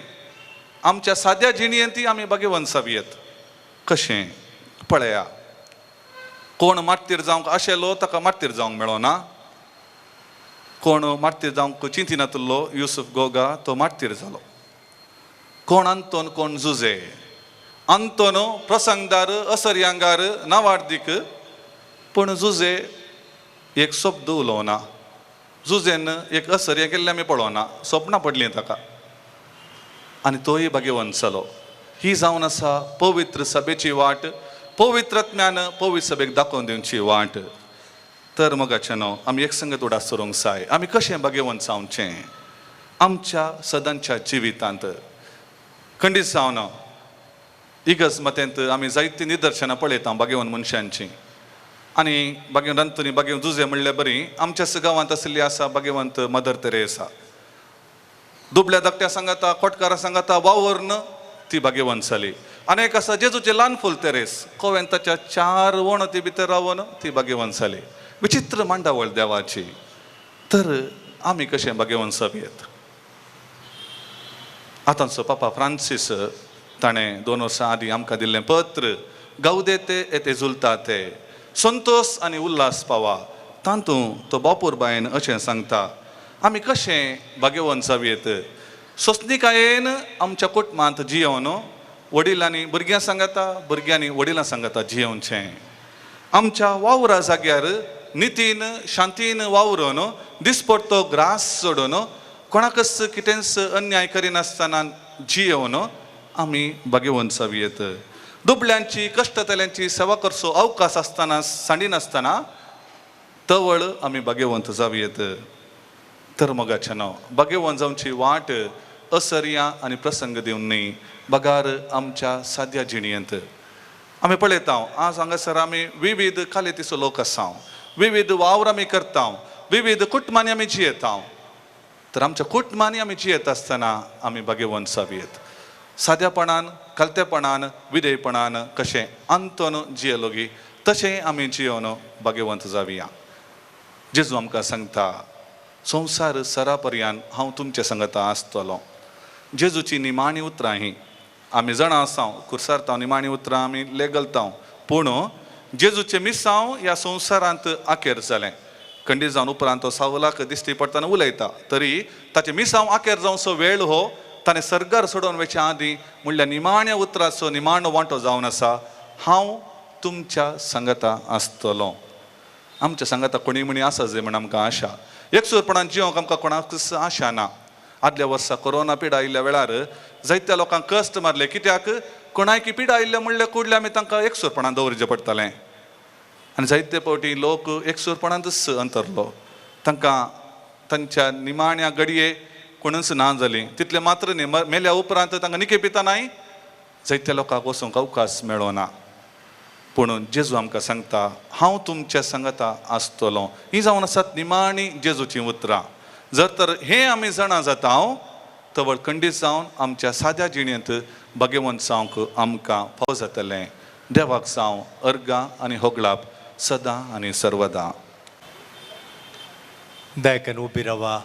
आमच्या साद्या जिणयेंत आमी भगवंत सावियेत. कशें पळया, कोण मार्तीर जावंक आशेलो ताका मार्तीर जावंक मेळोना. कोण मार्तीर जावंक चिंतिनातलो युसूफ गोगा तो मार्तीर जालो. कोण आंतोन कोण जुजे. आंतोन प्रसंगदार असर्यांगार नावार्दीक. पूण जुजे एक शब्द उलोवना. जुजेन एक असर्या केल्लें आमी पळोवना. स्वप्नां पडलीं ताका आनी तोय भगवंत जालो. ही जावन आसा पवित्र सभेची वाट. पवित्रत्म्यान पवित्र सभेक दाखोवन दिवची वाट. तर मोगाचें न्हू, आमी एक संगत उडास करूंक जाय. आमी कशें भगवंत जावचें आमच्या सदांच्या जिवितांत. खंडीत जावन इगज मतेंत आमी जायतीं निदर्शनां पळयता भगवंत मनशांची. आनी भगवंत आंतोनी भगवंत जुजे म्हणलें बरी. आमच्या गांवांत आशिल्ली आसा भगवंत मदर तेरेसा. दुबळ्या धाकट्या सांगाता, खोटकारां सांगाता वावरन ती भगवंत जाली. अनेक आसा जेजूचे ल्हान फूल तेरेस कोवेंताच्या 4 वणती भितर रावन ती भाग्यवंत विचित्र मांडावळ देवाची. तर आमी कशे भाग्यवंत येत. आतांचो पापा फ्रांसीस ताणें 2 वर्सां आदीं आमकां दिल्लें पत्र गावदेते एते झुलताते संतोष आनी उल्हास पावा तातूंत तो बापूर बायन अशें सांगता आमी कशें भाग्यवंत जावयेत. सोंसणिकायेन आमच्या कुटुंबांत जियोन वडिलांनी भुरग्यां सांगता भुरग्यांनी वडिलां सांगता जियोवचें. आमच्या वावरा जाग्यार नितीन शांतीन वावरून दिसपडतो ग्रास सोडून कोणाकच कितेंच अन्याय करिनासतना जियोवन आमी भाग्यवंत जावयेत. दुबळ्यांची कश्टतल्यांची सेवा करचो अवकाश आसतना सांडिनासतना तवळ आमी भाग्यवंत जावयेत. तर मोगाचें नांव भाग्यवंत जावची वाट असर्या आनी प्रसंग दिवन न्ही बगार आमच्या साद्या जिणयेंत. आमी पळयता आज हांगासर आमी विविध कालेतीचो लोक आसा विविध वावर आमी करता विविध कुटुंबांनी आमी जियेता. तर आमच्या कुटुंबांनी आमी जियेत आसतना आमी भाग्यवंत जावयेत. सादेपणान कलतेपणान विधेयपणान कशें अंतोन जियेलो गी तशें आमी जियोन भाग्यवंत जावया. जेजू आमकां सांगता संवसार सरा पर्यान हांव तुमचे सांगता आसतलो. जेजूची निमाणी उतरां ही आमी जाणा आसा कुर्सारता निमाणी उतरां आमी लेगलता पूण जेजूचें मिसांव ह्या संवसारांत आखेर जालें. खंडीत जावन उपरांत तो सावलाक दिश्टी पडटना उलयता तरी ताचें मिसांव आखेर जावचो वेळ हो ताणें सर्गार सोडून वचे आदीं म्हणल्यार निमाण्या उतराचो निमाणो वांटो जावन आसा हांव तुमच्या सांगता आसतलो. आमच्या सांगता कोणी म्हणी आसा जे म्हण आमकां आशा एकसूरपणान जियोंक आमकां कोणाकच आशा ना. आदल्या वर्सा कोरोना पिडा आयिल्ल्या वेळार जायत्या लोकांक कश्ट मारले कित्याक कोणायकी पिडा आयिल्ले म्हणले कुडले आमी तांकां एकसूरपणान दवरचें पडटलें. आनी जायते फावटी लोक एकसूरपणांतच अंतरलो तांकां तांच्या निमाण्या घडये कोणूच ना जाली तितले मात्र न्ही मेल्या उपरांत तांकां निके पिता नाय जायत्या लोकांक वचूंक अवकाश मेळो ना. पूण जेजू आमकां सांगता हांव तुमच्या सांगता आसतलो. ही जावन आसात निमाणी जेजूची उतरां. जर तर हें आमी जाणा जाता तवळ खंडीत जावन आमच्या साद्या जिणेंत भाग्यवंत जावंक आमकां फाव जातलें. देवाक जावं अर्गां आनी होगलाप सदां आनी सर्वदा. दयकन उबी रावा.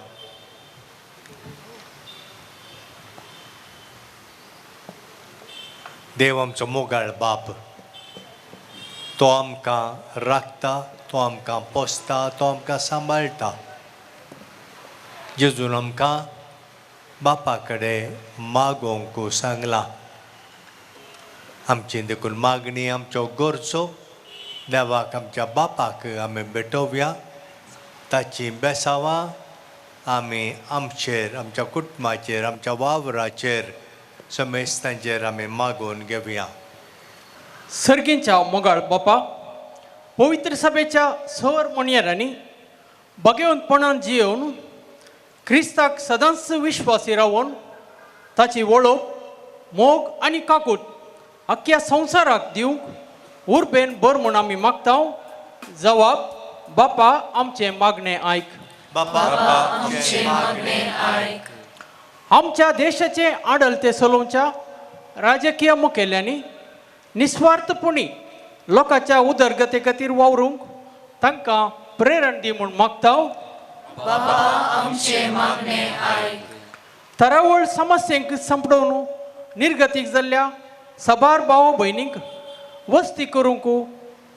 देव आमचो मोगाळ बाप तो आमकां राखता तो आमकां पोसता तो आमकां सांबाळटा. जेजून आमकां बापा कडेन मागोवंक सांगलां. आमची देखून मागणी आमच्यो गरजो देवाक आमच्या बापाक आमी भेटोवया. ताची बेसांवां आमी आमचेर आमच्या कुटुंबाचेर आमच्या वावराचेर समेस्तांचेर आमी मागून घेवया. सर्गींच्या मोगाळ बापा पवित्र सभेच्या सर मोणयारांनी भाग्यवंतपणान जियोवन क्रिस्ताक सदांच विश्वासी रावन ताची वळख मोग आनी काकूट अख्ख्या संवसाराक दिवंक उर्बेन बर म्हूण आमी मागता. जवाब बापा आमचें मागणें आयक. बापा आमचें मागणें आयक. आमच्या देशाचे आडलते चलोवच्या राजकीय मुखेल्यांनी निस्वार्थपणी लोकांच्या उदरगते खातीर वावरूंक तांकां प्रेरण दी म्हूण मागता. बापा आमचें मागणें आयक. तरावळ समस्यांक संपडोवन निर्गतीक जाल्ल्या सबार भाव भयणींक वस्ती करूंक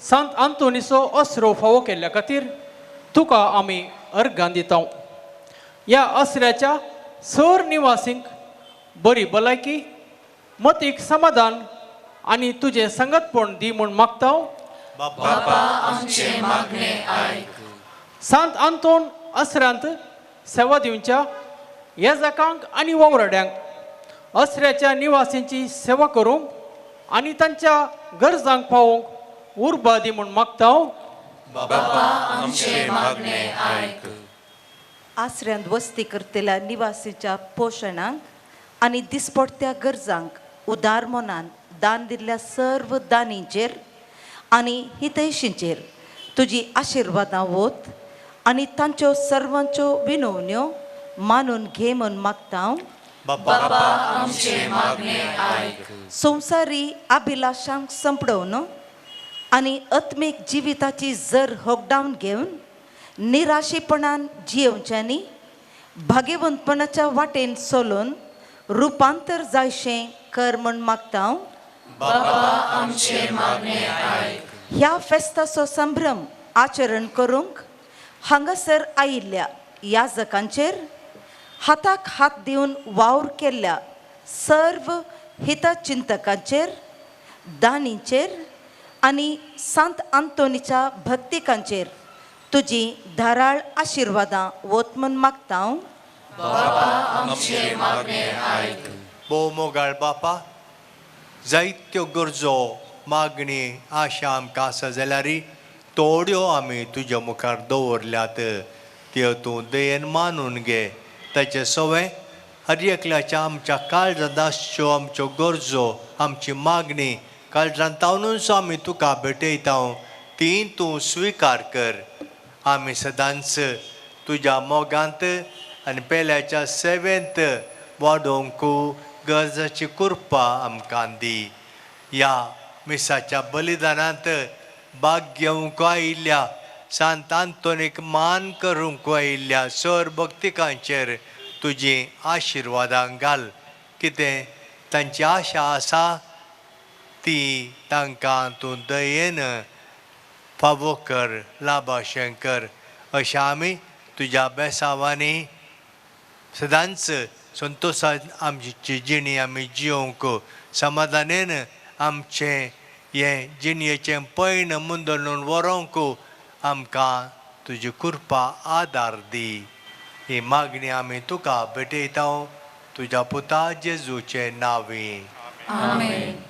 सांत आंतोनीचो असरो फावो केल्ल्या खातीर तुका आमी अर्गां दिता. ह्या असऱ्याच्या सर निवासींक बरी भलायकी मतीक समाधान आनी तुजें संगतपण दी म्हूण मागता. बापा आमचें मागणें आयक. सांत आंतोन असऱ्यांत सेवा दिवच्या येजकांक आनी वावराड्यांक असऱ्याच्या निवासींची सेवा करूंक आनी तांच्या गरजांक पावोवंक उर्बा दी म्हूण मागता. बापा आमचें मागणें आयक. आसऱ्यांत वस्ती करतल्या निवासीच्या पोशणांक आनी दिसपडत्या गरजांक उदार मनान दान दिल्ल्या सर्व दानींचेर आनी हितैशींचेर तुजी आशिर्वादां वत आनी तांच्यो सर्वांच्यो विनवण्यो मानून घे म्हूण मागता. बापा आमचे मागणे ऐक संवसारी अभिलाषांक संपडवन आनी आत्मीक जिविताची जर होकडावन घेवन निराशेपणान जियेवच्यांनी भाग्यवंतपणाच्या वाटेन चलोवन रुपांतर जायशें कर म्हण मागता हांव. आमचे मागणे ऐक ह्या फेस्ताचो संभ्रम आचरण करूंक हांगासर आयिल्ल्या याजकांचेर हाताक हात दिवन वावर केल्ल्या सर्व हितचिंतकांचेर दानींचेर आनी सांत आंतोनीच्या भक्तिकांचेर तुजी धाराळ आशिर्वादां वत म्हूण मागता हांव. आमचे मागणे ऐक भोव मोगाळ बापा जायत्यो गरजो मागणी आशा आमकां आसा जाल्यार थोड्यो आमी तुज्या मुखार दवरल्यात त्यो तूं दयेन मानून घे. ताचे सवय हर एकल्याच्या आमच्या काळजांत आसच्यो आमच्यो गरजो आमची मागणी काळजांतावनूच आमी तुका भेटयता ती तूं स्विकार कर. आमी सदांच तुज्या मोगांत आनी पेल्याच्या सेवेंत वाडोवंक गरजाची कृपा आमकां दी. ह्या मिसाच्या बलिदानांत भाग घेवंक आयिल्ल्या सांत आंतोनीक मान करूंक आयिल्ल्या सर भक्तिकांचेर तुजी आशिर्वादां घाल. कितें तांची आशा आसा ती तांकां तूं दयेन फावो कर लाभाशें कर. अशें आमी तुज्या बेसांवांनी सदांच संतोशान आमची जिणी आमी जियोंक समाधानेन आमचें हें जिणयेचें पैण मुंदोळून व्हरोंक आमकां तुजी कृपा आदार दी. ही मागणी आमी तुका भेटयता तुज्या पुता जेजूचें नांवी. आमेन.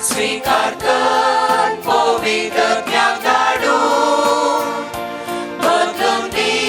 स्वीकार कर पवित्र त्याग धाडून बदलून दी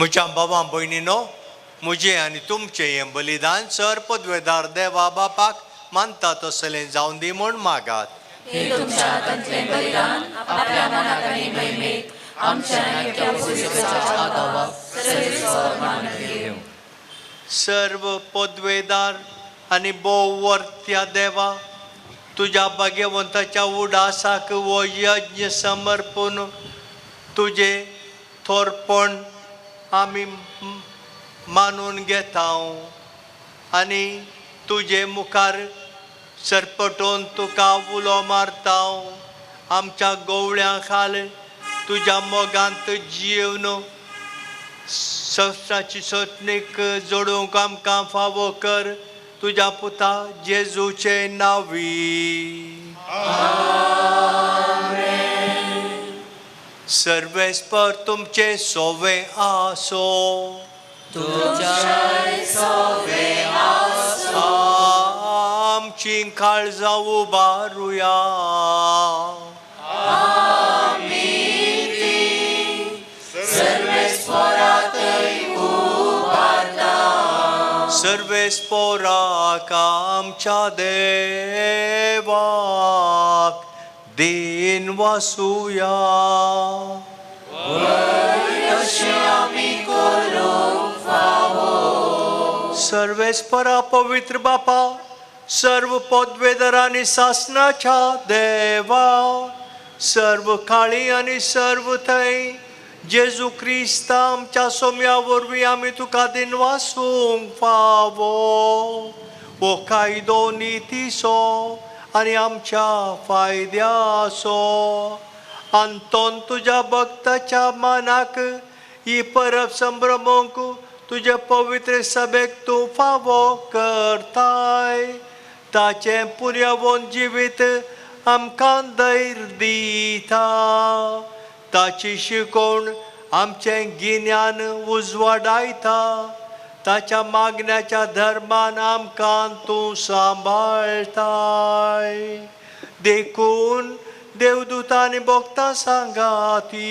म्हज्या भावां भयणीनो, म्हजें आनी तुमचें हें बलिदान सर पदवेदार देवा बापाक मानता तसलें जावन दी म्हूण मागात. हे तुमच्या हातांतलें बलिदान आपल्या मनात आनी महिमेत आमच्या नित्य पुरुषाच्या आगावाक सर्वेस्वर मानून घेवं. सर्व पदवेदार आनी भोववर्त्या देवा, तुज्या भाग्यवंताच्या उडासाक हो यज्ञ समर्पून तुजे थोरपण आमी मानून घेता आनी तुजे मुखार सरपटोवन तुका उलो मारता. आमच्या गवळ्यां खाल तुज्या मोगांत जीवन संवसाराची सोटणीक जोडूंक आमकां फावो कर. तुज्या पुता जेजूचे नांवी. सर्वेस्पर तुमचे सोवे आसो. आमची काळजां उबारुया. सर्वेस्पराक आमच्या देवाक दिन वासुया. सर्वेस्परा पवित्र बापा, सर्व पदवेदार आनी शासनाच्या देवा, सर्व काळी आनी सर्व थंय जेजू क्रिस्त आमच्या सोम्या वरवीं आमी तुका दिन वासूंक फावो. हो कायदो नितीसो आनी आमच्या फायद्याचो. आंतोन तुज्या भक्ताच्या मनाक ही परब संभ्रमोंक तुजे पवित्र सभेक तूं फावो करताय. ताचें पुर्यावोन जिवीत आमकां धैर्य दिता. ताची शिकवण आमचें गिन्यान उजवाडायता. ताच्या मागण्याच्या धर्मान आमकां तूं सांबाळताय. देखून देवदूतां आनी भक्तां सांगाती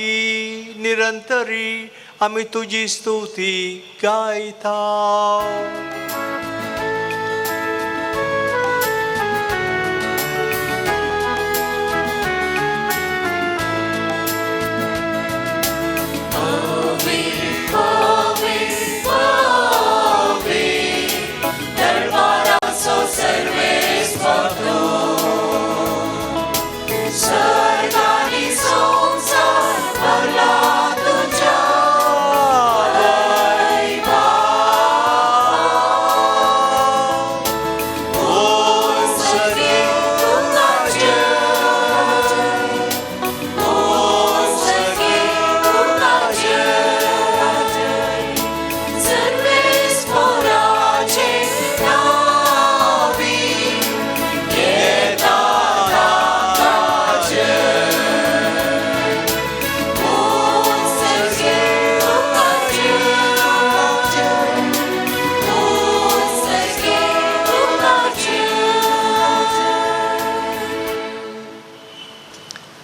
निरंतरी आमी तुजी स्तुती गायता.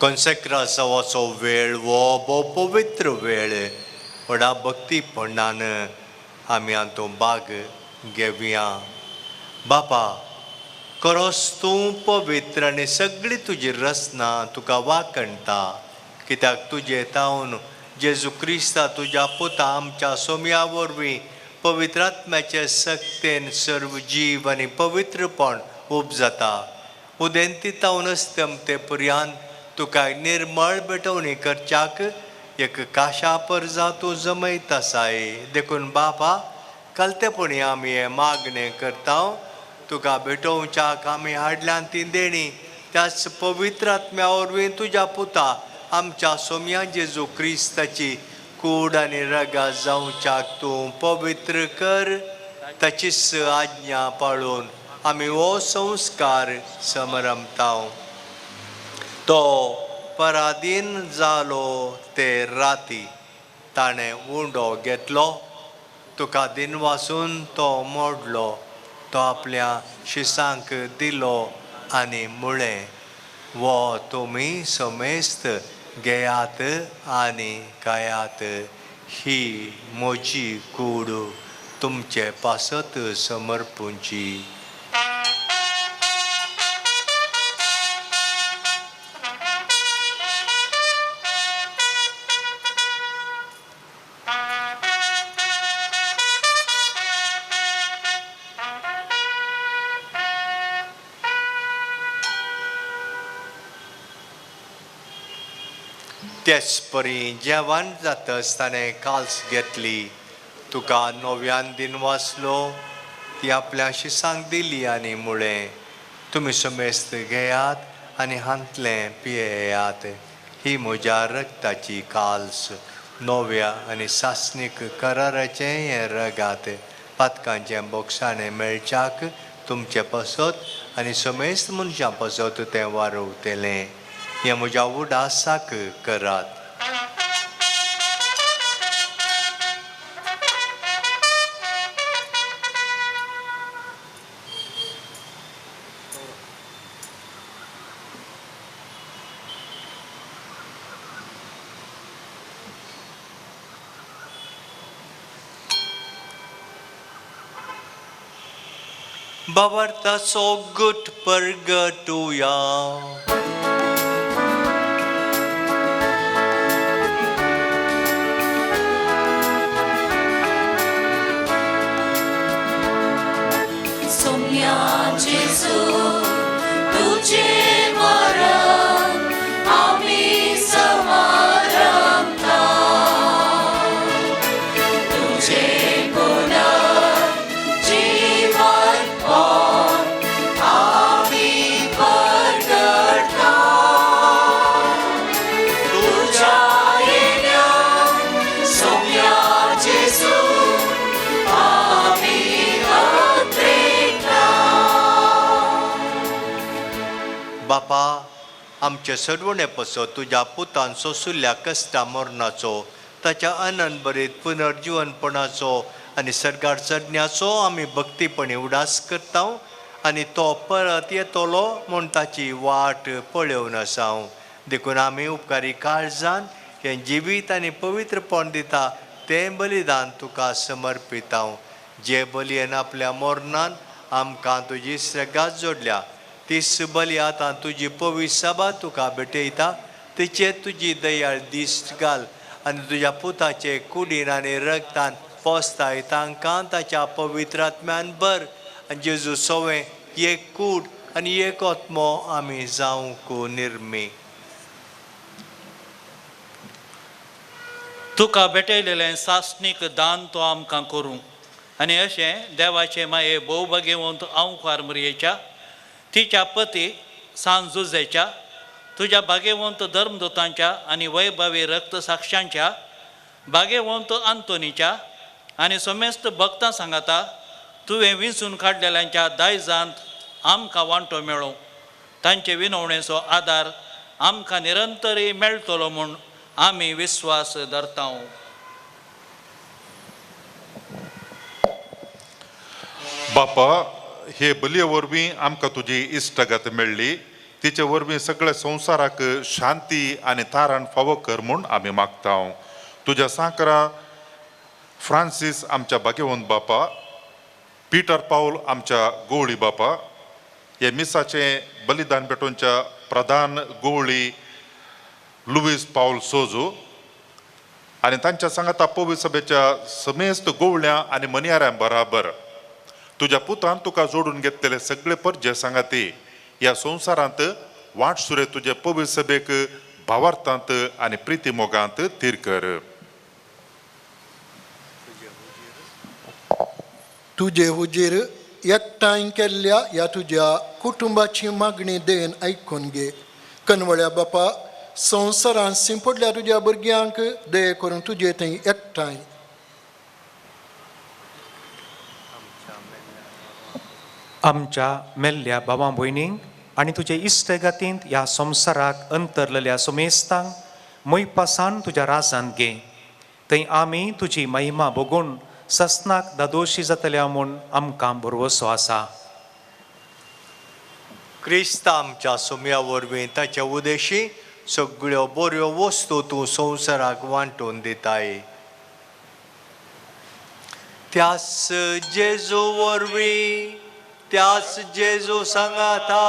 कंसेक्रासावाचो वेळ वो बो पवित्र वेळ व्हडा भक्तीपणान आमी हातूंत भाग घेवया. बापा, खरोच तूं पवित्र आनी सगळी तुजी रचना तुका वाकणटा. कित्याक तुजे तावन जेजू क्रिस्ता तुज्या पुता आमच्या सोम्या वरवीं पवित्र आत्म्याचे सक्तेन सर्व जीव आनी पवित्रपण उपजता. उदेंती तावन अस्तेम ते पर्यंत तुका निर्मळ भेटवणी करच्याक एक काशा परजा तूं जमयत आसाय. देखून बापा, कलतेपणी आमी हे मागणें करता. तुका भेटोवच्याक आमी हाडल्यान ती देणी त्याच पवित्र आत्म्या वरवीं तुज्या पुता आमच्या सोम्या जेजू क्रिस्ताची कूड आनी रगा जावच्याक तूं पवित्र कर. ताचीच आज्ञा पाळून आमी हो संस्कार समरमता. तो पराधीन जालो ते राती ताणें उंडो घेतलो. तुका दिनवासून तो मोडलो. तो आपल्या शिसांक दिलो आनी म्हळें, वो तुमी समेस्त घेयात आनी खायात. ही म्हजी कूड तुमचे पासत समर्पूंची. तेच परी जेवण जाता आसतना काल्स घेतली. तुका नव्यान दिन वाचलो ती आपल्या शिसांक दिली आनी मुळें तुमी समेस्त घेयात आनी हांतलें पियेयात. ही म्हज्या रक्ताची काल्स नव्या आनी सासणीक कराराचें हें रगात. पातकांचें बोगसाणें मेळच्याक तुमचें पसत आनी समेस्त मनशां पसत तें वारवतलें. हें म्हज्या उडासाक करात. Bawartaso gut pergetuya. Somnia Jesu, तुझे मरण आम्ही समारंभता. तुझे पुनर्जीवन पावून आम्ही परगटता. तुझ्या येण्याक सोम्या जेजू आम्ही बापा, आमचे सडवणे पसत तुज्या पुतान सोसुल्ल्या कश्टा मरणाचो, ताच्या आनंद बरीत पुनर्जीवनपणाचो आनी सरकार चडण्याचो आमी भक्तीपणी उडास करता आनी तो परत येतलो म्हूण ताची वाट पळोवन आसा. देखून आमी उपकारी काळजान हें जिवीत आनी पवित्रपण दिता तें बलिदान तुका समर्पिता. जे बलयेन आपल्या मरणान आमकां तुजी श्रगात जोडल्या, तीच बली आतां तुजी पवित्र सभा तुका भेटयता. तिचे तुजी दयाळ दिश्ट घाल आनी तुज्या पुताचे कुडीन आनी रगतान पोसताय तांकां ताच्या पवित्र आत्म्यान भर. आनी जेजू सवें एक कूड आनी एक आत्मो आमी जावंक निर्मी. तुका भेटयलेलें सासणीक दान तो आमकां करूं आनी अशें देवाचे माये भोवभाग्यवंत आंवकार मरयेच्या, तिच्या पती सांजुजेच्या, तुझ्या भाग्यवंत धर्मदूतांच्या आनी वैभवी रक्तसाक्षांच्या, भाग्यवंत आंतोनीच्या आनी समेस्त भक्तां सांगाता तुवें विंचून काडलेल्यांच्या दायजांत आमकां वांटो मेळो. तांचे विनवणेचो आदार आमकां निरंतरी मेळटलो म्हूण आमी विस्वास धरता. बापा, हे बलये वरवीं आमकां तुजी इश्टगत मेळ्ळी. तिचे वरवीं सगळ्या संवसाराक शांती आनी तारण फावो कर म्हूण आमी मागता. तुज्या सांकरा फ्रांसीस आमच्या भाग्यवंत बापा, पिटर पाऊल आमच्या गोवळी बापा, हे मिसाचें बलिदान भेटोवच्या प्रधान गोवळी लुईस पाऊल सोजू आनी तांच्या सांगाता पवित्र सभेच्या समेस्त गोवळ्यां आनी मनियाऱ्यां बराबर तुज्या पुतान तुका जोडून घेतलेले सगळे परजे सांगाती ह्या संवसारांत वाट सुरे तुजे पवित्र सभेक भावार्थांत आनी प्रिती मोगांत तीर कर. तुजे हुजीर एकठांय केल्ल्या ह्या तुज्या कुटुंबाची मागणी देन आयकून घे. कनवळ्या बापा, संवसारांत शिंपडल्या तुज्या भुरग्यांक दये करून तुजे थंय एकठांय. आमच्या मेल्ल्या भावां भयणींक आनी तुजे इश्टगतींत ह्या संवसाराक अंतरलेल्या समेस्तांक मोयपासान तुज्या राजांत घे. थंय आमी तुजी महिमा भोगून ससनाक दादोशी जातल्या म्हूण आमकां भरवसो आसा. क्रिस्त आमच्या सोम्या वरवीं ताच्या उदेशी सगळ्यो बऱ्यो वस्तू तूं संवसाराक वांटून दिताय. त्यास जेजू वरवीं त्यास जेजू सांगाता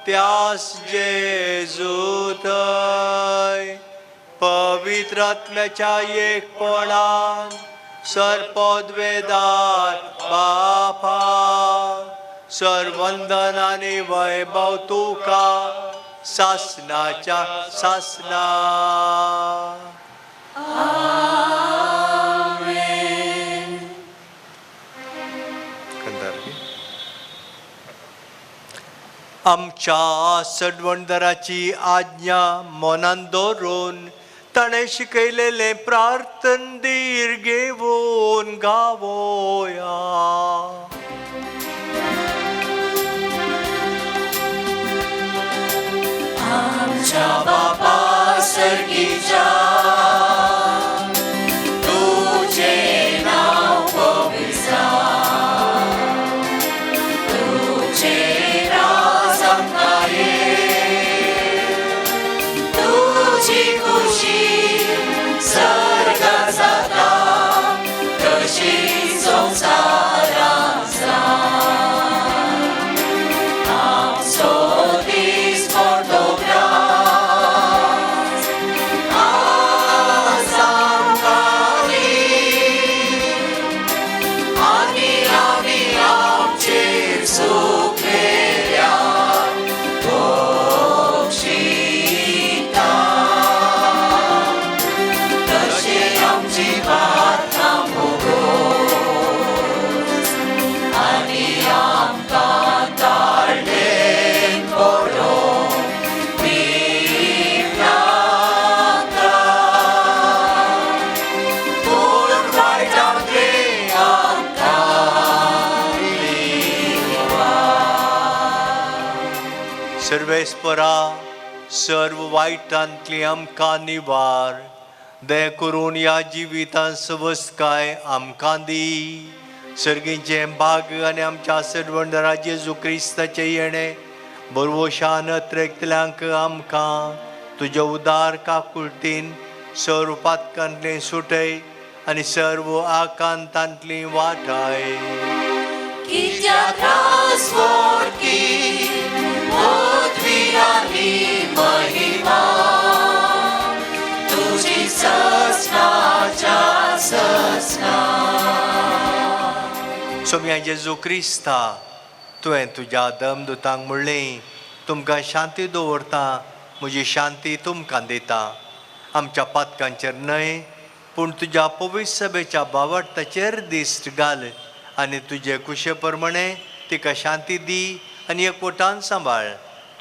त्यास जेजू थंय पवित्र आत्म्याच्या एकपणान सर्पोद्वेदार बापा सर्वंदन आनी वैभव तुका सासनाच्या सासना आमच्या सडवंदराची आज्ञा मनान दवरून ताणें शिकयलेले प्रार्थन धीर घेवन गावोया. आमच्या बापा सर्गीच्या तुझे नाव पवित्र तुझे राज आमकां ये तुझी खुशी सर्गात जाता तशी संवसारांत जाय. आमचो दीस मोठो आज आमकां दी आनी आमी आमचेर सुखलेल्या तशें आमची प्रार्थना आनी आमकां धाडलें बरो पूण वायटांतले सर्वेस्परा सर्व वायटांतली आमकां निवार दया करून ह्या जिवितांत सवस्काय आमकां दी. सर्गीचे भाग आनी आमच्या सडवंडरा जेजू क्रिस्ताचे येणे बरवशान त्रेकतल्यांक आमकां तुज्या उदार काकुळटीन सर्व पातकांतली सुटय आनी सर्व आकांतांतली वाटाय. कित्याक त्रास मोडकी पदवी आनी महिमा तुजी ससनाच्या ससना. सोम्या जेजू क्रिस्ता तुवें तुज्या दमदुतांक म्हणलें तुमकां शांती दवरता म्हजी शांती तुमकां दिता. आमच्या पातकांचेर न्हय पूण तुज्या पवित्र सभेच्या बावटाचेर दिश्ट घाल आनी तुजे कुशे प्रमाणे तिका शांती दी आनी एकवटान सांबाळ.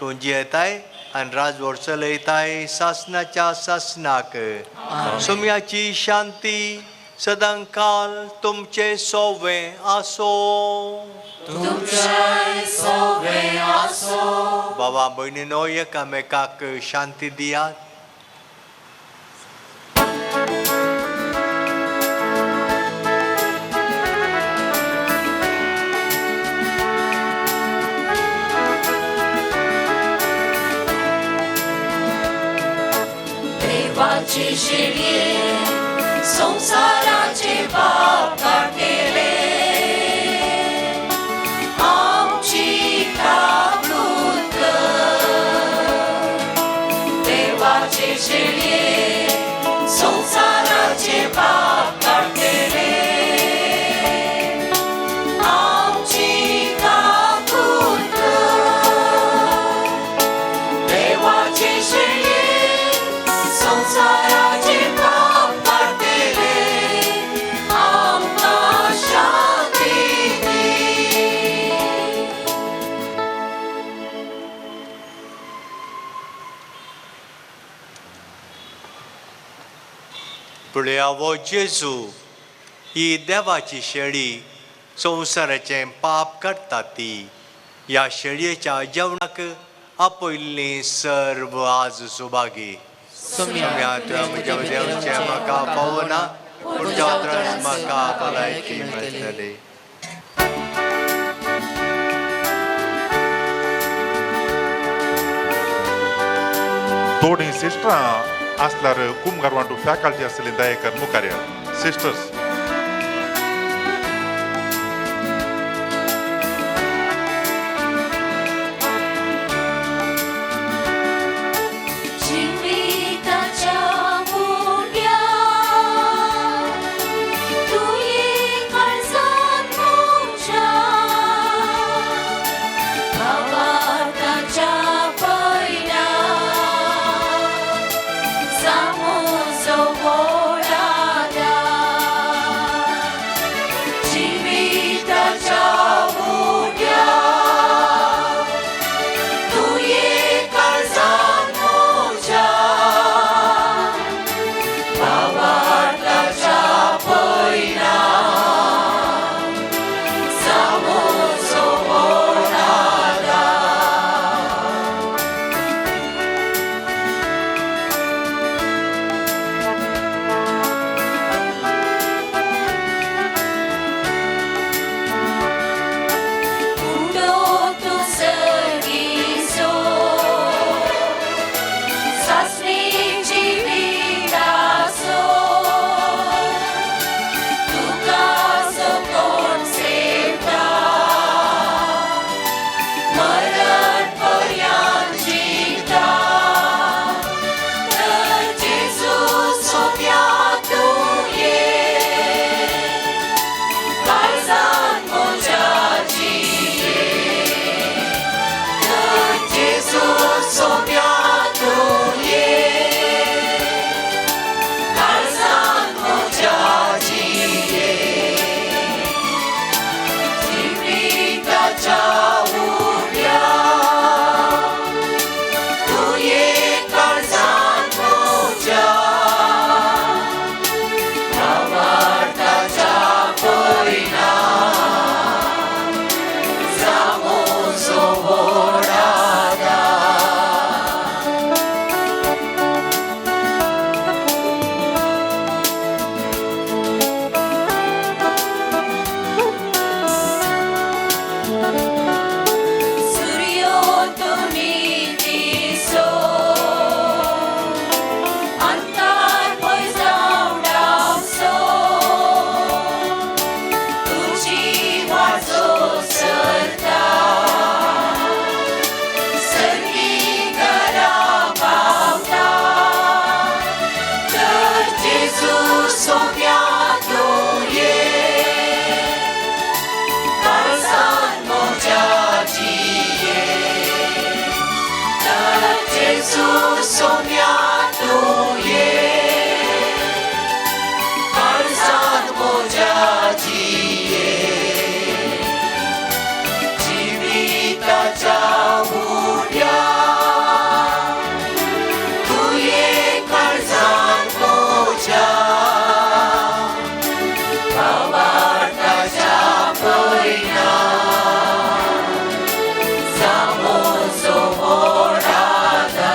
तूं जियेताय आनी राजवट चलयताय सासनाच्या सासनाक. सोम्याची शांती सदां काल तुमचे सोवे आसो. तुमचे सोवे आसो. बाबा भयणीनो एकामेकाक शांती दियात. देवाचे शेडये संसाराचे पाप काढलेले आमची काबूत देवाचे शेडये संसाराचे पाप काढलेले आमची काबूत देवाचे शेडये संसाराचे पाप काढलेले आमकां शांती दी. पुढे आवो जेजू ही देवाची शेळी संवसाराचें पाप काडटा ती. ह्या शेळयेच्या जेवणाक आपयल्ली सर्व आज सुभागी. सोम्या तुवें म्हज्या देवचे म्हाका पावना पूण जात्रास म्हाका भलायकी मेळटली. थोडीं सिस्टरां आसल्यार कुमगार वांटू फॅकल्टी आसतली दयेकर मुखार सिस्टर्स सोम्यांतलो ये काळजान म्हज्या जिये जेजू सोम्यांतलो ये काळजान म्हज्या जिये जिविताच्या उड्या तुये काळजान म्हज्या भावार्थाच्या पयना जामोचो व्हड आदार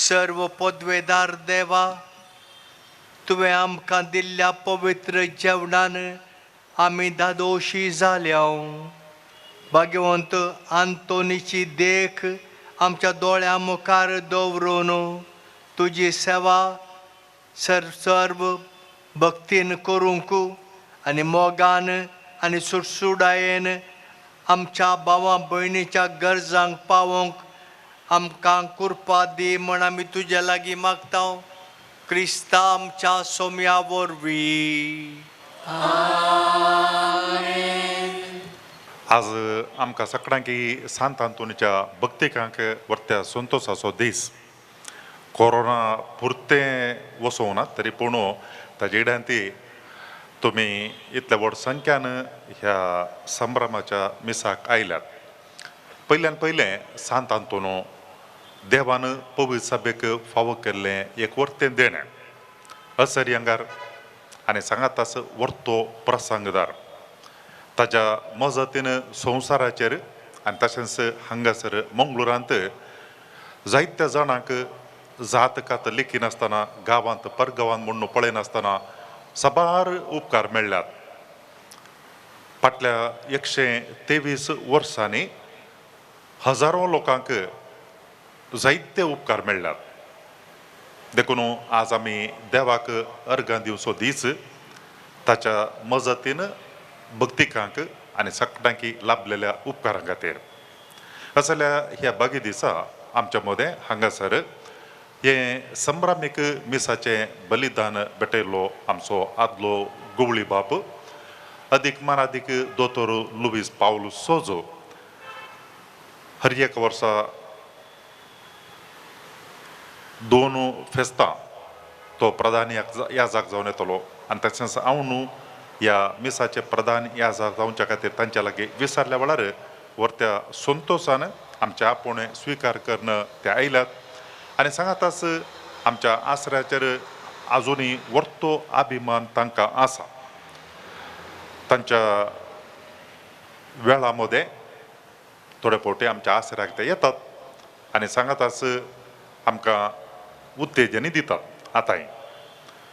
सर्व पदवेदार देवा, तुवें आमकां दिल्ल्या पवित्र जेवणान आमी दादोशी जाल्या. भाग्यवंत आंतोनीची देख आमच्या दोळ्या मुखार दवरून तुजी सेवा सर्व भक्तीन करूंक आनी मोगान आनी सुटसुडायेन आमच्या भावां भयणीच्या गरजांक पावोवंक आमकां कृपा दी म्हण आमी तुज्या लागीं मागता. क्रिस्ता आमच्या सोम्या वरवीं. आज आमकां सगळ्यांकी सांत आंतोनीच्या भक्तिकांक वर्त्या संतोशाचो दीस. कोरोना पुरतें वचूं ना तरी पूण ताजे इड्यांती तुमी इतल्या व्हड संख्यान ह्या संभ्रमाच्या मिसाक आयल्यात. पयल्यान पयलें सांत आंतोनो देवान पवित्र सभेक फावो केल्लें एक वर्तें देणें. असर्यंगार आनी सांगात आस वर्तो प्रसंगदार. ताच्या मजतीन संवसाराचेर आनी तशेंच हांगासर मंगळुरांत जायत्या जाणांक जात कात लेखीनासतना गांवांत परगांवांत म्हणून पळयनासतना साबार उपकार मेळ्ळ्यात. फाटल्या 123 वर्सांनी हजारो लोकांक जायते उपकार मेळ्ळ्यात. देखून आज आमी देवाक अर्गां दिवचो दीस. ताच्या मजतीन भक्तिकांक आनी सगळ्यांकी लाभलेल्या उपकारां खातीर. असल्या ह्या बागी दिसा आमच्या मदें हांगासर हे संभ्रामीक मिसाचें बलिदान भेटयल्लो आमचो आदलो गवळी बाब अदीक मानादीक दोतोर लुईस पावल सोजो हर एक वर्सा 2 फेस्तां तो प्रधान याजाक जावन येतलो आनी तशेंच हांव न्हू ह्या मिसाचे प्रधान याजाक जावच्या खातीर तांच्या लागीं विचारल्या वेळार वर्त्या संतोशान आमच्या आपुणे स्विकार करून ते आयल्यात. आनी सांगात आस आमच्या आसऱ्याचेर आजुनी वर्तो अभिमान तांकां आसा. तांच्या वेळा मदें थोडे फावटी आमच्या आसऱ्याक ते येतात आनी सांगात आस आमकां उत्तेजनी दितात आतांय.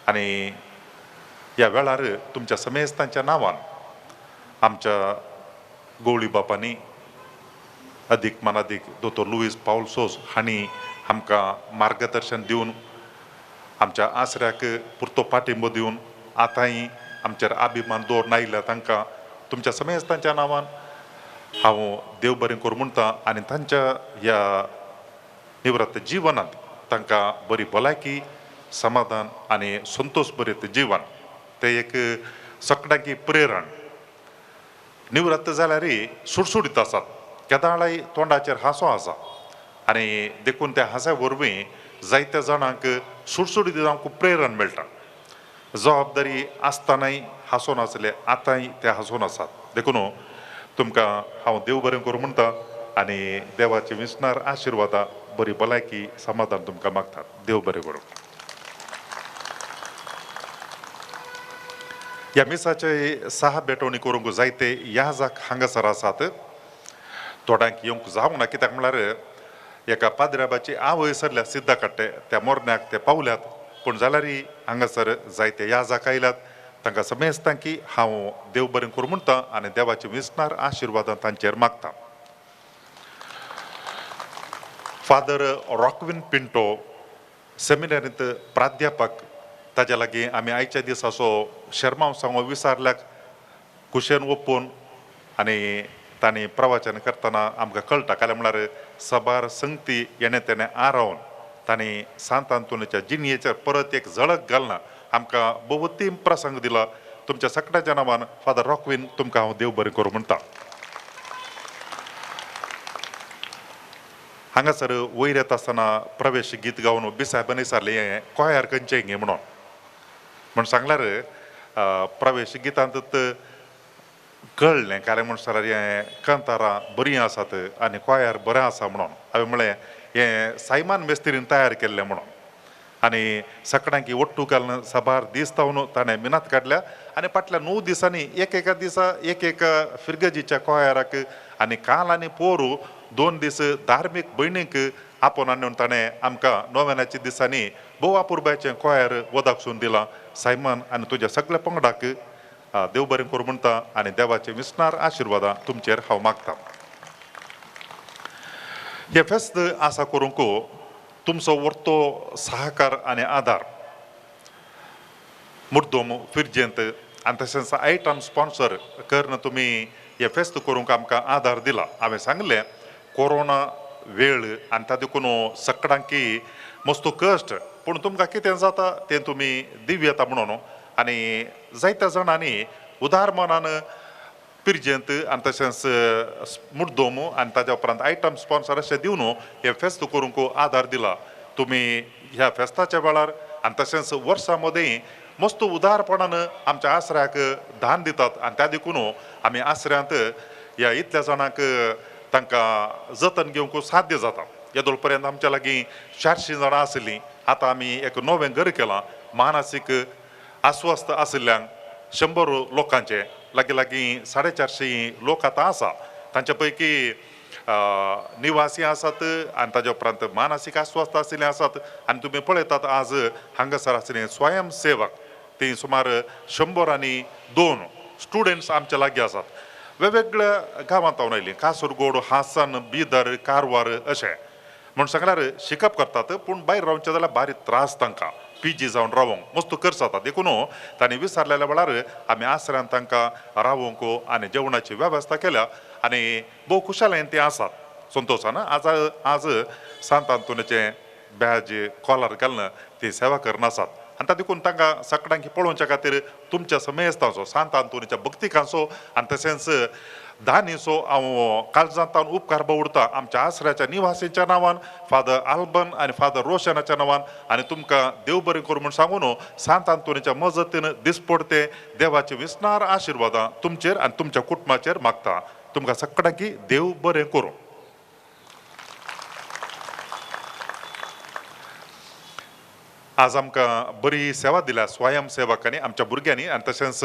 आनी ह्या वेळार तुमच्या समेस्तांच्या नांवान आमच्या गवळी बापांनी अदीक मनादीक दोतोर लुईस पावल सोज हांणी आमकां मार्गदर्शन दिवन आमच्या आसऱ्याक पुरतो पाठिंबो दिवन आतांय आमचेर अभिमान दवरून आयिल्ल्या तांकां तुमच्या समेस्तांच्या नांवान हांव देव बरें करूं म्हणटा. आनी तांच्या ह्या निवृत्त जिवनांत तांकां बरी भलायकी समाधान आनी संतोश भरीत जिवन ते एक सगळ्यांकी प्रेरण. निवृत्त जाल्यारय सुटसुडीत आसात. केदाळाय तोंडाचेर हांसो आसा आनी देखून त्या हांस्या वरवीं जायत्या जाणांक सुटसुडीत जावंक प्रेरण मेळटा. जबाबदारी आसतनाय हांसून आसले आतांय ते हांसून आसात. देखून तुमकां हांव देव बरें करूं म्हणटा आनी देवाची विस्नार आशिर्वादा बरी भलायकी समाधान तुमकां मागतात. देव बरें करूं. ह्या मिसाचे 6 भेटवणी करूंक जायते याजाक हांगासर आसात. थोड्यांक येवंक जावंक ना कित्याक म्हळ्यार एका पाद्र्याबाची आवय सरल्या सिद्धा काट्टे त्या मोरण्याक ते पावल्यात. पूण जाल्यारय हांगासर जायते याजाक आयल्यात. तांकां समेस्तांकी हांव देव बरें करूं म्हणटा आनी देवाची विस्नार आशिर्वादां तांचेर मागता. फादर रॉकविन पिंटो सेमिनारींत प्राध्यापक ताच्या लागीं आमी आयच्या दिसाचो शर्मांव सांगो विचारल्याक कुशेन ओपून आनी तांणी प्रवचन करतना आमकां कळटा काय म्हळ्यार सबार संगती येणे तेणे आरावन तांणी सांत आंतोनीच्या जिणयेचेर परत एक झळक घालना आमकां बहुतीम प्रसंग दिला. तुमच्या सगळ्यांच्या नांवान फादर रॉकविन तुमकां हांव देव बरें करूं म्हणटा. हांगासर वयर येता आसतना प्रवेश गीत गावन बिसायबान विचारलें हें कोयार खंयचें गे म्हणून सांगल्यार प्रवेश गितांत कळ्ळें कारण म्हण सर हें कांतारां बरीं आसात आनी कोयार बरें आसा म्हणून. हांवें म्हळें हें सायमान मेस्त्रीन तयार केल्लें म्हणून. आनी सगळ्यांकी ओट्टू घालून साबार दीस तावन ताणें मिनात काडल्या आनी फाटल्या 9 दिसांनी एक दिसा एक फिरगजीच्या कोयाराक आनी काल आनी पोरू 2 दीस धार्मीक भयणीक आपण आणून ताणें आमकां नोवेनाच्या दिसांनी भोव अपुरबायचें कोयर वदाकसून दिलां. सायमन आनी तुज्या सगळ्या पंगडाक देव बरें करूं म्हणटा आनी देवाचे विस्नार आशिर्वादां तुमचेर हांव मागतां. हे फेस्त आसा करूंक तुमचो वर्तो सहकार आनी आदार मुद्दम फिरजेंत आनी तशेंच आयटम स्पॉन्सर करन तुमी हे फेस्त करूंक आमकां आदार दिला. हांवें सांगलें कोरोना वेळ आनी ताका देखून सगळ्यांकी मस्तो कश्ट पूण तुमकां कितें जाता तें तुमी दिव येता म्हणून आनी जायत्या जाणांनी उदार मनान पिरजेंत आनी तशेंच मुद्दम आनी ताज्या उपरांत आयटम स्पॉन्सर अशें दिवन हे फेस्त करूंक आदार दिला. तुमी ह्या फेस्ताच्या वेळार आनी तशेंच वर्सां मदें मस्त उदारपणान आमच्या आसऱ्याक दान दितात आनी त्या देखून आमी आसऱ्यांत ह्या इतल्या जाणांक तांकां जतन घेवंक साध्य जाता. येदोळ पर्यंत आमच्या लागीं 400 जाणां आसलीं. आतां आमी एक नवें घर केलां. मानसीक अस्वस्थ आशिल्ल्यांक 100 लोकांचे लागीं 450 लोक आतां आसा. तांचे पैकी निवासी आसात आनी ताजे उपरांत मानसीक अस्वस्थ आशिल्ले आसात. आनी तुमी पळयतात आज हांगासर आशिल्ले स्वयंसेवक ती सुमार 102 स्टुडंट्स आमच्या लागीं आसात. वेगवेगळ्या गांवांतावन आयलीं. कासरगोड, हासन, बिदर, कारवार अशें म्हूण सांगल्यार शिकप करतात पूण भायर रावचे जाल्यार बारीक त्रास तांकां PG जावन रावंक मस्त खर्च जाता. देखून तांणी विचारलेल्या वेळार आमी आसऱ्यांत तांकां रावंक आनी जेवणाची वेवस्था केल्या आनी भोव खुशालकायेन ते आसात. संतोशान आज सांत आंतोनीचें बॅज कॉलर घालून ती सेवा करन आसात. आनी ताका देखून तांकां सगळ्यांक पळोवच्या खातीर तुमच्या समेस्तांचो सांत आंतोनीच्या भक्तिकांचो आनी तशेंच दानीचो हांव काळजांतान उपकार बावडटां आमच्या आसऱ्याच्या निवासीच्या नांवान, फादर आल्बन आनी फादर रोशनाच्या नांवान. आनी तुमकां देव बरें करूं म्हूण सांगून सांत आंतोनीच्या मजतीन दिसपडते देवाचे विस्नार आशिर्वादां तुमचेर आनी तुमच्या कुटुंबाचेर मागता. तुमकां सगळ्यांकी देव बरें करूं. आज आमकां बरी सेवा दिल्या स्वयंसेवकांनी आमच्या भुरग्यांनी आनी तशेंच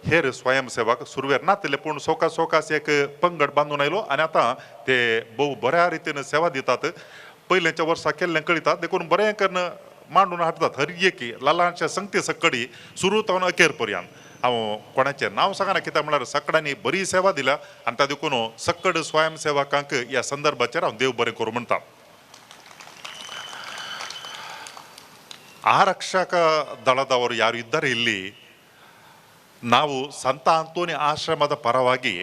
हेर स्वयंसेवक सुरवेर नातिल्ले पूण सोकास एक पंगड बांदून आयलो आनी आतां ते भोव बऱ्या रितीन सेवा दितात. पयलेच्या वर्सा केल्लें कळितात देखून बरें करून मांडून हाडटात. हर एकी ल्हानशे संगती सकडी सुरू जावन अखेर पर्यंत. हांव कोणाचें नांव सांगना कित्याक म्हळ्यार सगळ्यांनी बरी सेवा दिल्या आनी ताका देखून सकड स्वयंसेवकांक ह्या संदर्भाचेर हांव देव बरें करूं म्हणटा. ಆರಕ್ಷಕ ದಳದವರು ಯಾರು ಇದ್ದಾರೆ ಇಲ್ಲಿ ನಾವು ಸಂತ ಆಂತೋನಿ ಆಶ್ರಮದ ಪರವಾಗಿ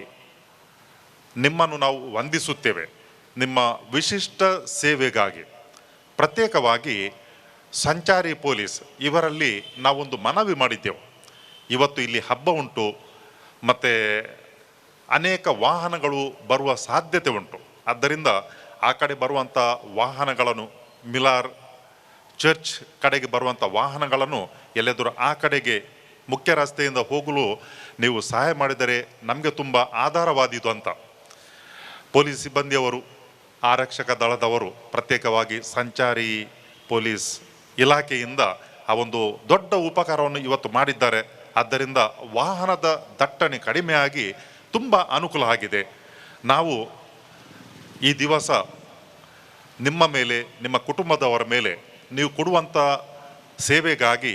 ನಿಮ್ಮನ್ನು ನಾವು ವಂದಿಸುತ್ತೇವೆ. ನಿಮ್ಮ ವಿಶಿಷ್ಟ ಸೇವೆಗಾಗಿ ಪ್ರತ್ಯೇಕವಾಗಿ ಸಂಚಾರಿ ಪೊಲೀಸ್ ಇವರಲ್ಲಿ ನಾವೊಂದು ಮನವಿ ಮಾಡಿದ್ದೆವು. ಇವತ್ತು ಇಲ್ಲಿ ಹಬ್ಬ ಉಂಟು ಮತ್ತು ಅನೇಕ ವಾಹನಗಳು ಬರುವ ಸಾಧ್ಯತೆ ಉಂಟು. ಆದ್ದರಿಂದ ಆ ಕಡೆ ಬರುವಂಥ ವಾಹನಗಳನ್ನು ಮಿಲಾರ್ ಚರ್ಚ್ ಕಡೆಗೆ ಬರುವಂಥ ವಾಹನಗಳನ್ನು ಎಲ್ಲೆದರೂ ಆ ಕಡೆಗೆ ಮುಖ್ಯ ರಸ್ತೆಯಿಂದ ಹೋಗಲು ನೀವು ಸಹಾಯ ಮಾಡಿದರೆ ನಮಗೆ ತುಂಬ ಆಧಾರವಾದೀತು ಅಂತ ಪೊಲೀಸ್ ಸಿಬ್ಬಂದಿಯವರು, ಆರಕ್ಷಕ ದಳದವರು, ಪ್ರತ್ಯೇಕವಾಗಿ ಸಂಚಾರಿ ಪೊಲೀಸ್ ಇಲಾಖೆಯಿಂದ ಆ ಒಂದು ದೊಡ್ಡ ಉಪಕಾರವನ್ನು ಇವತ್ತು ಮಾಡಿದ್ದಾರೆ. ಆದ್ದರಿಂದ ವಾಹನದ ದಟ್ಟಣೆ ಕಡಿಮೆಯಾಗಿ ತುಂಬ ಅನುಕೂಲ ಆಗಿದೆ. ನಾವು ಈ ದಿವಸ ನಿಮ್ಮ ಮೇಲೆ, ನಿಮ್ಮ ಕುಟುಂಬದವರ ಮೇಲೆ ನೀವು ಕೊಡುವಂಥ ಸೇವೆಗಾಗಿ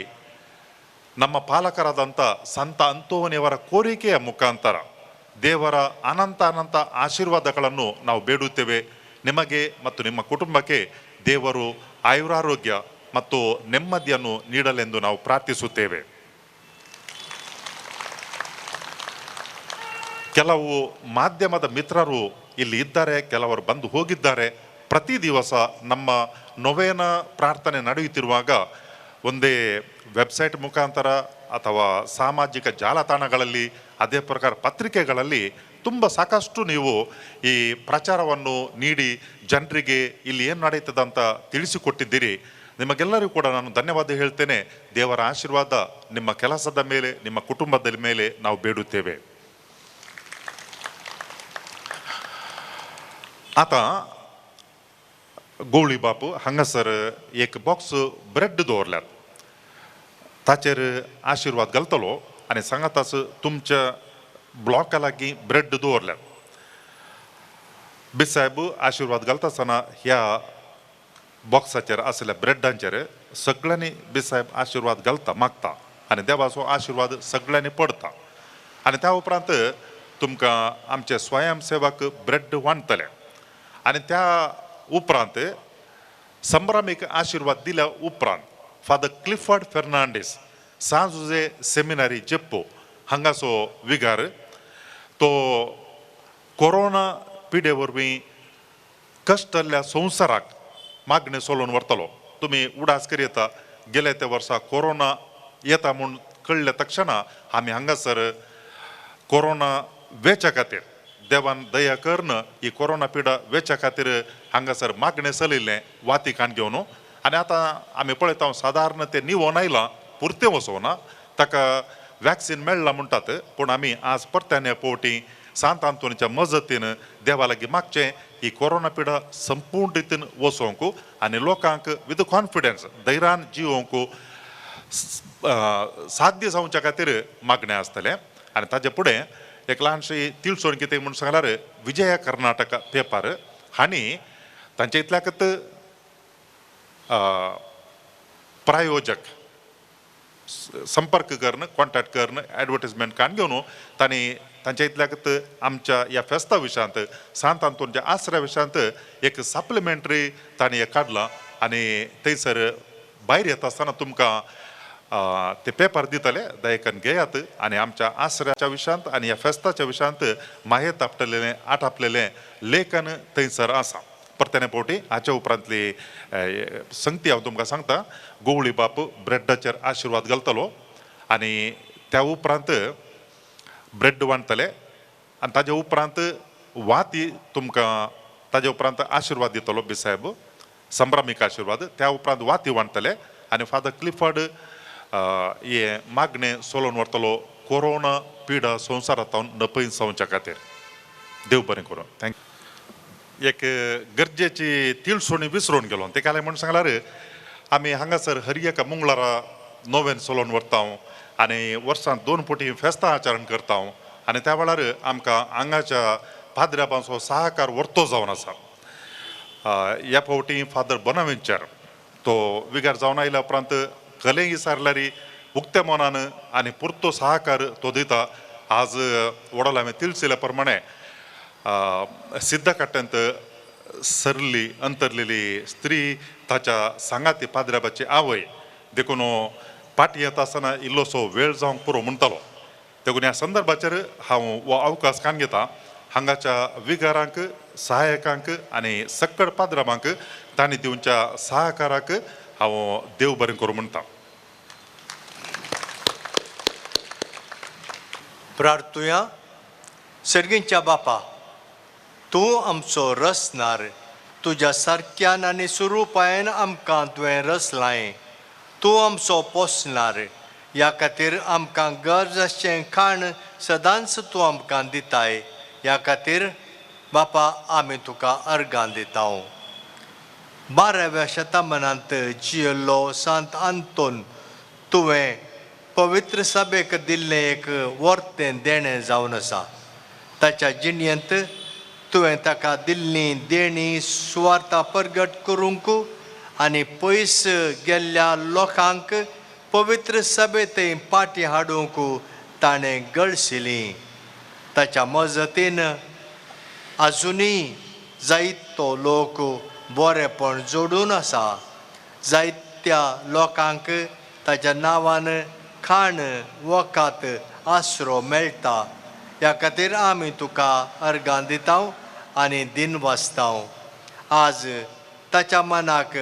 ನಮ್ಮ ಪಾಲಕರಾದಂಥ ಸಂತ ಅಂತೋನಿಯವರ ಕೋರಿಕೆಯ ಮುಖಾಂತರ ದೇವರ ಅನಂತ ಆಶೀರ್ವಾದಗಳನ್ನು ನಾವು ಬೇಡುತ್ತೇವೆ. ನಿಮಗೆ ಮತ್ತು ನಿಮ್ಮ ಕುಟುಂಬಕ್ಕೆ ದೇವರು ಆಯುರಾರೋಗ್ಯ ಮತ್ತು ನೆಮ್ಮದಿಯನ್ನು ನೀಡಲೆಂದು ನಾವು ಪ್ರಾರ್ಥಿಸುತ್ತೇವೆ. ಕೆಲವು ಮಾಧ್ಯಮದ ಮಿತ್ರರು ಇಲ್ಲಿ ಇದ್ದಾರೆ, ಕೆಲವರು ಬಂದು ಹೋಗಿದ್ದಾರೆ. ಪ್ರತಿ ದಿವಸ ನಮ್ಮ ನೊವೇನ ಪ್ರಾರ್ಥನೆ ನಡೆಯುತ್ತಿರುವಾಗ ಒಂದೇ ವೆಬ್ಸೈಟ್ ಮುಖಾಂತರ ಅಥವಾ ಸಾಮಾಜಿಕ ಜಾಲತಾಣಗಳಲ್ಲಿ, ಅದೇ ಪ್ರಕಾರ ಪತ್ರಿಕೆಗಳಲ್ಲಿ ತುಂಬ ಸಾಕಷ್ಟು ನೀವು ಈ ಪ್ರಚಾರವನ್ನು ನೀಡಿ ಜನರಿಗೆ ಇಲ್ಲಿ ಏನು ನಡೀತದೆ ಅಂತ ತಿಳಿಸಿಕೊಟ್ಟಿದ್ದೀರಿ. ನಿಮಗೆಲ್ಲರಿಗೂ ಕೂಡ ನಾನು ಧನ್ಯವಾದ ಹೇಳ್ತೇನೆ. ದೇವರ ಆಶೀರ್ವಾದ ನಿಮ್ಮ ಕೆಲಸದ ಮೇಲೆ, ನಿಮ್ಮ ಕುಟುಂಬದ ಮೇಲೆ ನಾವು ಬೇಡುತ್ತೇವೆ. आता गवळी बाप हांगासर एक बॉक्स ब्रेड दवरल्यात. ताचेर आशिर्वाद घालतलो आनी सांगातास तुमच्या ब्लॉका लागीं ब्रेड दवरल्यात. बेसाहेब आशीर्वाद घालता आसतना ह्या बॉक्साचेर आसलेल्या ब्रेडांचेर सगळ्यांनी बेसाहेब आशीर्वाद घालता मागता आनी देवाचो आशीर्वाद सगळ्यांनी पडता आनी त्या उपरांत तुमकां आमचे स्वयंसेवक ब्रेड वांटतले आनी त्या उपरांत संभ्रामीक आशीर्वाद दिल्या उपरांत फादर क्लिफर्ड फेर्नांडीस सांज जुजे सेमिनारी जेप्पो हांगाचो विगार तो कोरोना पिडे वरवीं कश्ट जाल्ल्या संवसाराक मागणें सोलोवन व्हरतलो. तुमी उडास करी येता गेल्या त्या वर्सा कोरोना येता म्हूण कळ्ळें तक्षणा आमी हांगासर कोरोना वेच्या खातीर देवान दया करन ही कोरोना पिडा वेच्या खातीर हांगासर मागणें चलयिल्लें वातिकान घेवन आनी आतां आमी पळयता सादारण तें निवोन आयलां पुरतें वचोना ताका वॅक्सीन मेळ्ळां म्हणटात पूण आमी आज परत्यान ह्या फावटी सांत आंतोनीच्या मजतीन देवा लागीं मागचें ही कोरोना पिडा संपूर्ण रितीन वचोवंक आनी लोकांक विथ कॉन्फिडन्स धैर्यान जिवोवंक साध्य जावच्या खातीर मागणें आसतलें. आनी ताजे फुडें एक ल्हानशी तिळसोण कितें म्हूण सांगल्यार विजया कर्नाटका पेपर हांणी तांचे इतल्याकच प्रायोजक संपर्क करन कॉन्टॅक्ट करन एडवर्टिजमेंट कान घेवन तांणी तांच्या इतल्याकच आमच्या ह्या फेस्ता विशयांत सांत आंतोनच्या आसऱ्या विशयांत एक सप्लिमेंटरी तांणी हें काडलां आनी थंयसर भायर येता आसतना तुमकां ते पेपर दितले दयेकन घेयात आनी आमच्या आसऱ्याच्या विशयांत आनी ह्या फेस्ताच्या विशयांत माहेत आपटलेलें लेखन थंयसर आसा. परतेने फावटी हाच्या उपरांतली संगती हांव तुमकां सांगता. गोवळी बाप ब्रेडाचेर आशिर्वाद घालतलो आनी त्या उपरांत ब्रेड वांटतले आनी ताजे उपरांत वाती तुमकां ताजे उपरांत आशिर्वाद दितलो बेसाहेब संभ्रामीक आशिर्वाद. त्या उपरांत वाती वांटतले आनी फादर क्लिफर्ड हे मागणें सोलोवन व्हरतलो कोरोना पिडा संवसारांतल्यान नपय जावच्या खातीर. देव बरें करूं. थँक्यू. एक गरजेची तिळसोणी विसरून गेलो ते काय म्हणून सांगल्यार आमी हांगासर हर एका मंगळारा नोवेन सोलोवन व्हरता आनी वर्सांत 2 फावटी फेस्तां आचरण करता आनी त्या वेळार आमकां हांगाच्या पाद्र्याबांचो सहकार वर्तो जावन आसा. ह्या फावटी फादर बोनावेंचर तो विगार जावन आयल्या उपरांत कले विचारल्यार उक्त्या मनान आनी पुरतो सहकार तो दिता. आज वडोला हांवें तिळसिल्या प्रमाणे सिद्ध काट्यांत सरली अंतरलेली स्त्री ताच्या सांगाती पाद्र्याबाची आवय देखून पाटी येता आसतना इल्लोसो वेळ जावंक पुरो म्हणटालो. देखून ह्या संदर्भाचेर हांव हो अवकाश कान घेता. हांगाच्या विगारांक सहायकांक आनी सक्कड पाद्राबांक तांणी दिवच्या सहकाराक हांव देव बरें करूं म्हणटा. प्रार्थुया. सर्गींच्या बापा, तूं आमचो रसनार, तुज्या सारक्यान आनी स्वरुपायेन आमकां तुवें रचलाय. तूं आमचो पोसनार, ह्या खातीर आमकां गरज आसचें खाण सदांच तूं आमकां दिताय. ह्या खातीर बापा आमी तुका अर्गां दिता. 12व्या शतमानांत जियल्लो सांत आंतोन तुवें पवित्र सभेक दिल्लें एक वर्तें देणें जावन आसा. ताच्या जिणयेंत तुवें ताका दिल्लीं देणी सुवार्ता परगट करूंक आनी पयस गेल्ल्या लोकांक पवित्र सभेंतय पाटी हाडूंक ताणें गळशिली. ताच्या मजतीन आजुनूय जायतो लोक बरेपण जोडून आसा. जायत्या लोकांक ताच्या नांवान खाण वखद आसरो मेळटा. ह्या खातीर आमी तुका अर्गां दिता आनी दिनवासता. आज ताच्या मनाक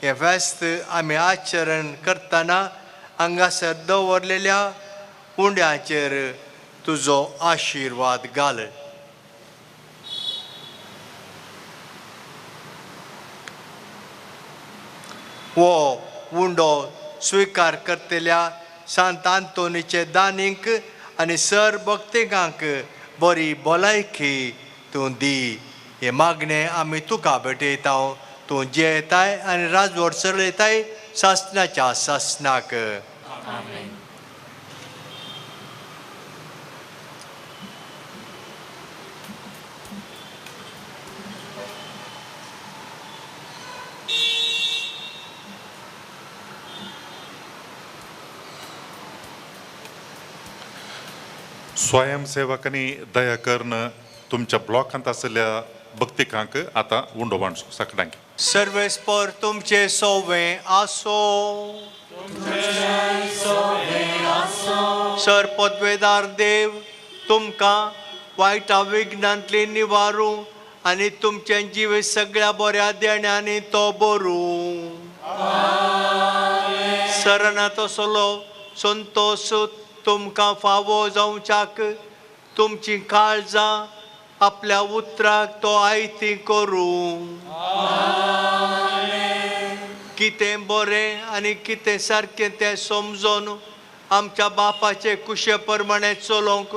हें फेस्त आमी आचरण करतना हांगासर दवरलेल्या उंड्याचेर तुजो आशिर्वाद घाल. हो उंडो स्विकार करतल्या सांत आंतोनीचे दानींक आनी सर भक्तिकांक बरी भलायकी तूं दी. हे मागणें आमी तुका भेटयता. तूं जेताय आनी राजवट चलयताय सासणाच्या सासणाक. स्वयंसेवकांनी दया करणं तुमच्या ब्लॉकांत असलेल्या भक्तिकांक आता उंडो माणसो सगळ्यांक सर्वेस्पर तुमचे सोवे आसो सर पदवेदार देव तुमकां वायटा विघ्नांतली निवारू आनी तुमचे जीव सगळ्या बऱ्या देण्यानी तो भरू सरनातो सोलो संतोष तुमकां फावो जावच्याक तुमची काळजां आपल्या उतराक तो आयती करूं कितें बरें आनी कितें सारकें तें समजून आमच्या बापाचे कुशे प्रमाणे चलोवंक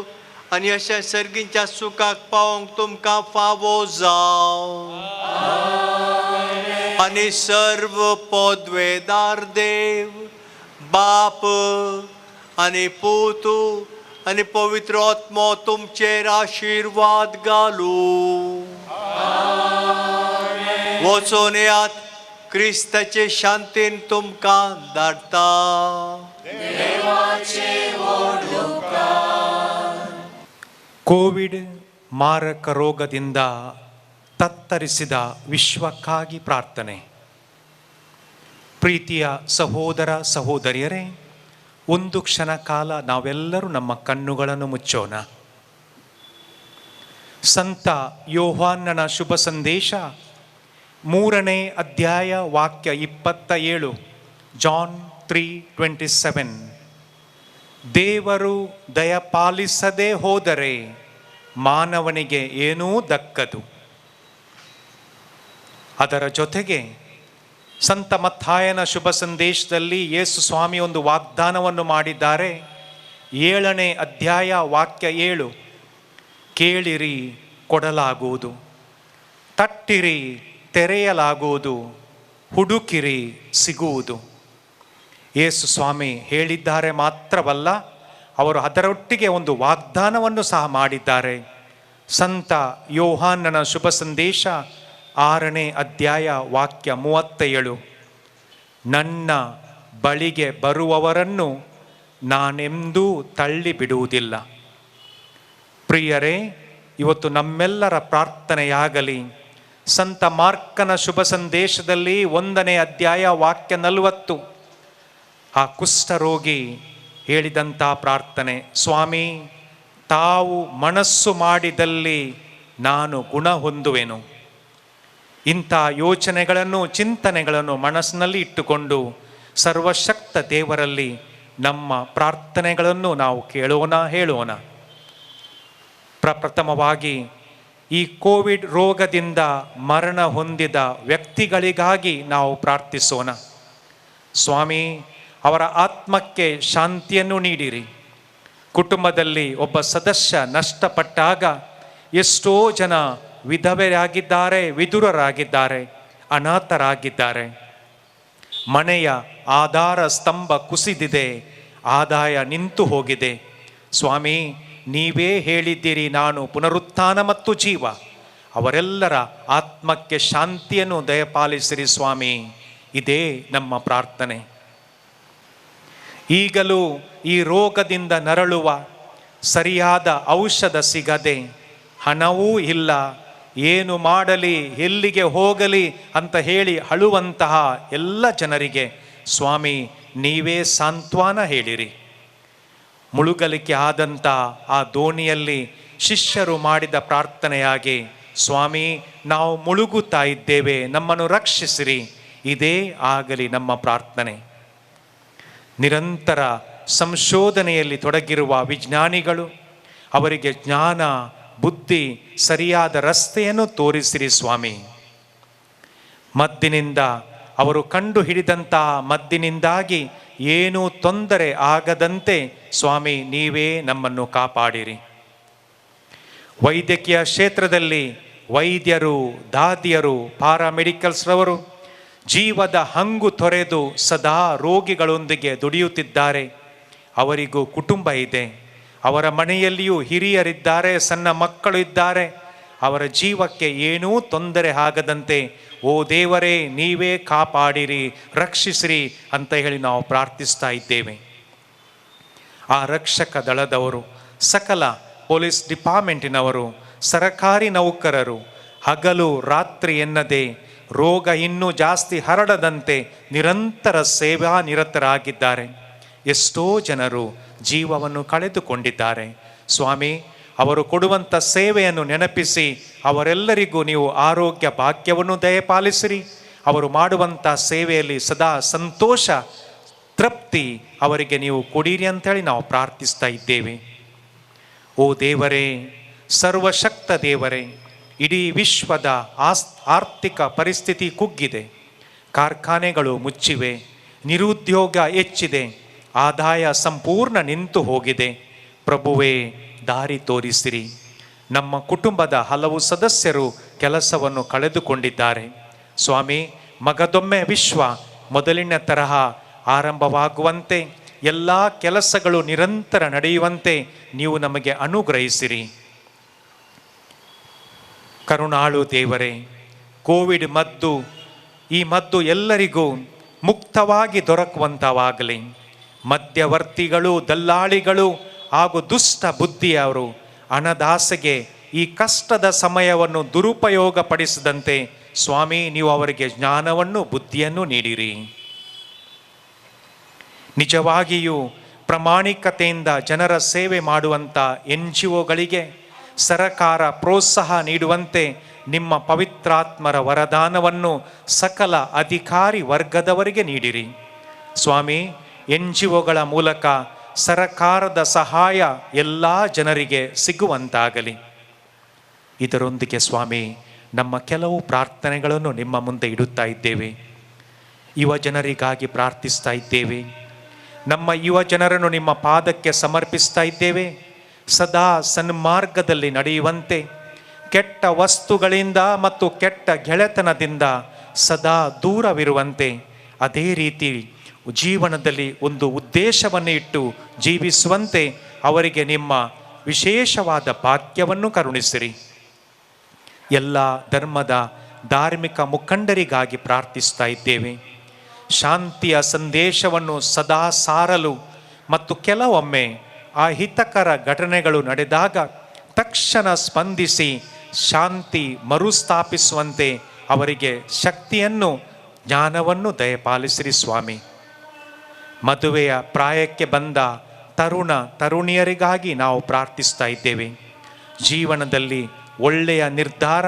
आनी अशें सर्गीच्या सुखाक पावोवंक तुमकां फावो जावं आनी सर्व पदवेदार देव बाप आनी पूत आनी पवित्र आत्मो तुमचेर आशिर्वाद घालूं वचून येयात क्रिस्ताचे शांतीन तुमकां धाडटा ಕೋವಿಡ್ ಮಾರಕ ರೋಗದಿಂದ ತತ್ತರಿಸಿದ ವಿಶ್ವಕ್ಕಾಗಿ ಪ್ರಾರ್ಥನೆ. ಪ್ರೀತಿಯ ಸಹೋದರ ಸಹೋದರಿಯರೇ, ಒಂದು ಕ್ಷಣ ಕಾಲ ನಾವೆಲ್ಲರೂ ನಮ್ಮ ಕಣ್ಣುಗಳನ್ನು ಮುಚ್ಚೋಣ. ಸಂತ ಯೋಹಾನನ ಶುಭ ಸಂದೇಶ 3ನೇ ಅಧ್ಯಾಯ ವಾಕ್ಯ 27, ಜಾನ್ 3:27. ದೇವರು ದಯಪಾಲಿಸದೆ ಹೋದರೆ ಮಾನವನಿಗೆ ಏನೂ ದಕ್ಕದು. ಅದರ ಜೊತೆಗೆ ಸಂತ ಮತ್ತಾಯನ ಶುಭ ಸಂದೇಶದಲ್ಲಿ ಯೇಸು ಸ್ವಾಮಿ ಒಂದು ವಾಗ್ದಾನವನ್ನು ಮಾಡಿದ್ದಾರೆ. 7ನೇ ಅಧ್ಯಾಯ ವಾಕ್ಯ 7, ಕೇಳಿರಿ ಕೊಡಲಾಗುವುದು, ತಟ್ಟಿರಿ ತೆರೆಯಲಾಗುವುದು, ಹುಡುಕಿರಿ ಸಿಗುವುದು. ಯೇಸು ಸ್ವಾಮಿ ಹೇಳಿದ್ದಾರೆ ಮಾತ್ರವಲ್ಲ, ಅವರು ಅದರೊಟ್ಟಿಗೆ ಒಂದು ವಾಗ್ದಾನವನ್ನು ಸಹ ಮಾಡಿದ್ದಾರೆ. ಸಂತ ಯೋಹಾನನ ಶುಭ ಸಂದೇಶ 6ನೇ ಅಧ್ಯಾಯ ವಾಕ್ಯ 37, ನನ್ನ ಬಳಿಗೆ ಬರುವವರನ್ನು ನಾನೆಂದೂ ತಳ್ಳಿ ಬಿಡುವುದಿಲ್ಲ. ಪ್ರಿಯರೇ, ಇವತ್ತು ನಮ್ಮೆಲ್ಲರ ಪ್ರಾರ್ಥನೆಯಾಗಲಿ ಸಂತ ಮಾರ್ಕನ ಶುಭ ಸಂದೇಶದಲ್ಲಿ 1ನೇ ಅಧ್ಯಾಯ ವಾಕ್ಯ 40, ಆ ಕುಷ್ಠರೋಗಿ ಹೇಳಿದಂಥ ಪ್ರಾರ್ಥನೆ, ಸ್ವಾಮಿ ತಾವು ಮನಸ್ಸು ಮಾಡಿದಲ್ಲಿ ನಾನು ಗುಣ ಹೊಂದುವೆನು. ಇಂಥ ಯೋಚನೆಗಳನ್ನು ಚಿಂತನೆಗಳನ್ನು ಮನಸ್ಸಿನಲ್ಲಿ ಇಟ್ಟುಕೊಂಡು ಸರ್ವಶಕ್ತ ದೇವರಲ್ಲಿ ನಮ್ಮ ಪ್ರಾರ್ಥನೆಗಳನ್ನು ನಾವು ಕೇಳೋಣ, ಹೇಳೋಣ. ಪ್ರಪ್ರಥಮವಾಗಿ ಈ ಕೋವಿಡ್ ರೋಗದಿಂದ ಮರಣ ಹೊಂದಿದ ವ್ಯಕ್ತಿಗಳಿಗಾಗಿ ನಾವು ಪ್ರಾರ್ಥಿಸೋಣ. ಸ್ವಾಮಿ, ಅವರ ಆತ್ಮಕ್ಕೆ ಶಾಂತಿಯನ್ನು ನೀಡಿರಿ. ಕುಟುಂಬದಲ್ಲಿ ಒಬ್ಬ ಸದಸ್ಯ ನಷ್ಟಪಟ್ಟಾಗ ಎಷ್ಟೋ ಜನ ವಿಧವೆಯಾಗಿದ್ದಾರೆ, ವಿಧುರರಾಗಿದ್ದಾರೆ, ಅನಾಥರಾಗಿದ್ದಾರೆ. ಮನೆಯ ಆಧಾರ ಸ್ತಂಭ ಕುಸಿದಿದೆ, ಆದಾಯ ನಿಂತು ಹೋಗಿದೆ. ಸ್ವಾಮಿ, ನೀವೇ ಹೇಳಿದ್ದೀರಿ, ನಾನು ಪುನರುತ್ಥಾನ ಮತ್ತು ಜೀವ. ಅವರೆಲ್ಲರ ಆತ್ಮಕ್ಕೆ ಶಾಂತಿಯನ್ನು ದಯಪಾಲಿಸಿರಿ ಸ್ವಾಮಿ. ಇದೇ ನಮ್ಮ ಪ್ರಾರ್ಥನೆ. ಈಗಲೂ ಈ ರೋಗದಿಂದ ನರಳುವ ಸರಿಯಾದ ಔಷಧ ಸಿಗದೆ, ಹಣವೂ ಇಲ್ಲ, ಏನು ಮಾಡಲಿ ಎಲ್ಲಿಗೆ ಹೋಗಲಿ ಅಂತ ಹೇಳಿ ಅಳುವಂತಹ ಎಲ್ಲ ಜನರಿಗೆ ಸ್ವಾಮಿ ನೀವೇ ಸಾಂತ್ವನ ಹೇಳಿರಿ. ಮುಳುಗಲಿಕೆ ಆದಂಥ ಆ ದೋಣಿಯಲ್ಲಿ ಶಿಷ್ಯರು ಮಾಡಿದ ಪ್ರಾರ್ಥನೆಯಾಗಿ, ಸ್ವಾಮಿ ನಾವು ಮುಳುಗುತ್ತಾ ಇದ್ದೇವೆ, ನಮ್ಮನ್ನು ರಕ್ಷಿಸಿರಿ. ಇದೇ ಆಗಲಿ ನಮ್ಮ ಪ್ರಾರ್ಥನೆ. ನಿರಂತರ ಸಂಶೋಧನೆಯಲ್ಲಿ ತೊಡಗಿರುವ ವಿಜ್ಞಾನಿಗಳು, ಅವರಿಗೆ ಜ್ಞಾನ ಬುದ್ಧಿ ಸರಿಯಾದ ರಸ್ತೆಯನ್ನು ತೋರಿಸಿರಿ ಸ್ವಾಮಿ. ಮದ್ದಿನಿಂದ ಅವರು ಕಂಡು ಹಿಡಿದಂತಹ ಮದ್ದಿನಿಂದಾಗಿ ಏನೂ ತೊಂದರೆ ಆಗದಂತೆ ಸ್ವಾಮಿ ನೀವೇ ನಮ್ಮನ್ನು ಕಾಪಾಡಿರಿ. ವೈದ್ಯಕೀಯ ಕ್ಷೇತ್ರದಲ್ಲಿ ವೈದ್ಯರು, ದಾದಿಯರು, ಪ್ಯಾರಾಮೆಡಿಕಲ್ಸ್ರವರು ಜೀವದ ಹಂಗು ತೊರೆದು ಸದಾ ರೋಗಿಗಳೊಂದಿಗೆ ದುಡಿಯುತ್ತಿದ್ದಾರೆ. ಅವರಿಗೂ ಕುಟುಂಬ ಇದೆ, ಅವರ ಮನೆಯಲ್ಲಿಯೂ ಹಿರಿಯರಿದ್ದಾರೆ, ಸಣ್ಣ ಮಕ್ಕಳು ಇದ್ದಾರೆ. ಅವರ ಜೀವಕ್ಕೆ ಏನೂ ತೊಂದರೆ ಆಗದಂತೆ ಓ ದೇವರೇ ನೀವೇ ಕಾಪಾಡಿರಿ, ರಕ್ಷಿಸಿರಿ ಅಂತ ಹೇಳಿ ನಾವು ಪ್ರಾರ್ಥಿಸ್ತಾ ಇದ್ದೇವೆ. ಆ ರಕ್ಷಕ ದಳದವರು ಸಕಲ ಪೊಲೀಸ್ ಡಿಪಾರ್ಟ್ಮೆಂಟಿನವರು, ಸರಕಾರಿ ನೌಕರರು ಹಗಲು ರಾತ್ರಿ ಎನ್ನದೆ ರೋಗ ಇನ್ನೂ ಜಾಸ್ತಿ ಹರಡದಂತೆ ನಿರಂತರ ಸೇವಾ ನಿರತರಾಗಿದ್ದಾರೆ. ಎಷ್ಟೋ ಜನರು ಜೀವವನ್ನು ಕಳೆದುಕೊಂಡಿದ್ದಾರೆ. ಸ್ವಾಮಿ, ಅವರು ಕೊಡುವಂಥ ಸೇವೆಯನ್ನು ನೆನಪಿಸಿ ಅವರೆಲ್ಲರಿಗೂ ನೀವು ಆರೋಗ್ಯ ಭಾಗ್ಯವನ್ನು ದಯಪಾಲಿಸಿರಿ. ಅವರು ಮಾಡುವಂಥ ಸೇವೆಯಲ್ಲಿ ಸದಾ ಸಂತೋಷ, ತೃಪ್ತಿ ಅವರಿಗೆ ನೀವು ಕೊಡಿರಿ ಅಂತೇಳಿ ನಾವು ಪ್ರಾರ್ಥಿಸ್ತಾ ಇದ್ದೇವೆ. ಓ ದೇವರೇ, ಸರ್ವಶಕ್ತ ದೇವರೇ, ಇಡೀ ವಿಶ್ವದ ಆರ್ಥಿಕ ಪರಿಸ್ಥಿತಿ ಕುಗ್ಗಿದೆ. ಕಾರ್ಖಾನೆಗಳು ಮುಚ್ಚಿವೆ, ನಿರುದ್ಯೋಗ ಹೆಚ್ಚಿದೆ, ಆದಾಯ ಸಂಪೂರ್ಣ ನಿಂತು ಹೋಗಿದೆ. ಪ್ರಭುವೇ, ದಾರಿ ತೋರಿಸಿರಿ. ನಮ್ಮ ಕುಟುಂಬದ ಹಲವು ಸದಸ್ಯರು ಕೆಲಸವನ್ನು ಕಳೆದುಕೊಂಡಿದ್ದಾರೆ. ಸ್ವಾಮಿ, ಮಗದೊಮ್ಮೆ ವಿಶ್ವ ಮೊದಲಿನ ತರಹ ಆರಂಭವಾಗುವಂತೆ, ಎಲ್ಲ ಕೆಲಸಗಳು ನಿರಂತರ ನಡೆಯುವಂತೆ ನೀವು ನಮಗೆ ಅನುಗ್ರಹಿಸಿರಿ. ಕರುಣಾಳು ದೇವರೇ, ಕೋವಿಡ್ ಮದ್ದು, ಈ ಮದ್ದು ಎಲ್ಲರಿಗೂ ಮುಕ್ತವಾಗಿ ದೊರಕುವಂಥವಾಗಲಿ. ಮಧ್ಯವರ್ತಿಗಳು, ದಲ್ಲಾಳಿಗಳು ಹಾಗೂ ದುಷ್ಟ ಬುದ್ಧಿಯವರು ಹಣದಾಸೆಗೆ ಈ ಕಷ್ಟದ ಸಮಯವನ್ನು ದುರುಪಯೋಗಪಡಿಸದಂತೆ ಸ್ವಾಮಿ ನೀವು ಅವರಿಗೆ ಜ್ಞಾನವನ್ನು, ಬುದ್ಧಿಯನ್ನು ನೀಡಿರಿ. ನಿಜವಾಗಿಯೂ ಪ್ರಾಮಾಣಿಕತೆಯಿಂದ ಜನರ ಸೇವೆ ಮಾಡುವಂಥ NGOಗಳಿಗೆ ಸರಕಾರ ಪ್ರೋತ್ಸಾಹ ನೀಡುವಂತೆ ನಿಮ್ಮ ಪವಿತ್ರಾತ್ಮರ ವರದಾನವನ್ನು ಸಕಲ ಅಧಿಕಾರಿ ವರ್ಗದವರಿಗೆ ನೀಡಿರಿ. ಸ್ವಾಮಿ, NGOಗಳ ಮೂಲಕ ಸರಕಾರದ ಸಹಾಯ ಎಲ್ಲ ಜನರಿಗೆ ಸಿಗುವಂತಾಗಲಿ. ಇದರೊಂದಿಗೆ ಸ್ವಾಮಿ, ನಮ್ಮ ಕೆಲವು ಪ್ರಾರ್ಥನೆಗಳನ್ನು ನಿಮ್ಮ ಮುಂದೆ ಇಡುತ್ತಾ ಇದ್ದೇವೆ. ಯುವ ಜನರಿಗಾಗಿ ಪ್ರಾರ್ಥಿಸ್ತಾ ಇದ್ದೇವೆ. ನಮ್ಮ ಯುವ ಜನರನ್ನು ನಿಮ್ಮ ಪಾದಕ್ಕೆ ಸಮರ್ಪಿಸ್ತಾ ಇದ್ದೇವೆ. ಸದಾ ಸನ್ಮಾರ್ಗದಲ್ಲಿ ನಡೆಯುವಂತೆ, ಕೆಟ್ಟ ವಸ್ತುಗಳಿಂದ ಮತ್ತು ಕೆಟ್ಟ ಗೆಳೆತನದಿಂದ ಸದಾ ದೂರವಿರುವಂತೆ, ಅದೇ ರೀತಿ ಜೀವನದಲ್ಲಿ ಒಂದು ಉದ್ದೇಶವನ್ನು ಇಟ್ಟು ಜೀವಿಸುವಂತೆ ಅವರಿಗೆ ನಿಮ್ಮ ವಿಶೇಷವಾದ ಭಾಗ್ಯವನ್ನು ಕರುಣಿಸಿರಿ. ಎಲ್ಲ ಧರ್ಮದ ಧಾರ್ಮಿಕ ಮುಖಂಡರಿಗಾಗಿ ಪ್ರಾರ್ಥಿಸ್ತಾ ಇದ್ದೇವೆ. ಶಾಂತಿಯ ಸಂದೇಶವನ್ನು ಸದಾ ಸಾರಲು ಮತ್ತು ಕೆಲವೊಮ್ಮೆ ಅಹಿತಕರ ಘಟನೆಗಳು ನಡೆದಾಗ ತಕ್ಷಣ ಸ್ಪಂದಿಸಿ ಶಾಂತಿ ಮರುಸ್ಥಾಪಿಸುವಂತೆ ಅವರಿಗೆ ಶಕ್ತಿಯನ್ನು, ಜ್ಞಾನವನ್ನು ದಯಪಾಲಿಸಿರಿ ಸ್ವಾಮಿ. ಮದುವೆಯ ಪ್ರಾಯಕ್ಕೆ ಬಂದ ತರುಣ ತರುಣಿಯರಿಗಾಗಿ ನಾವು ಪ್ರಾರ್ಥಿಸ್ತಾ ಇದ್ದೇವೆ. ಜೀವನದಲ್ಲಿ ಒಳ್ಳೆಯ ನಿರ್ಧಾರ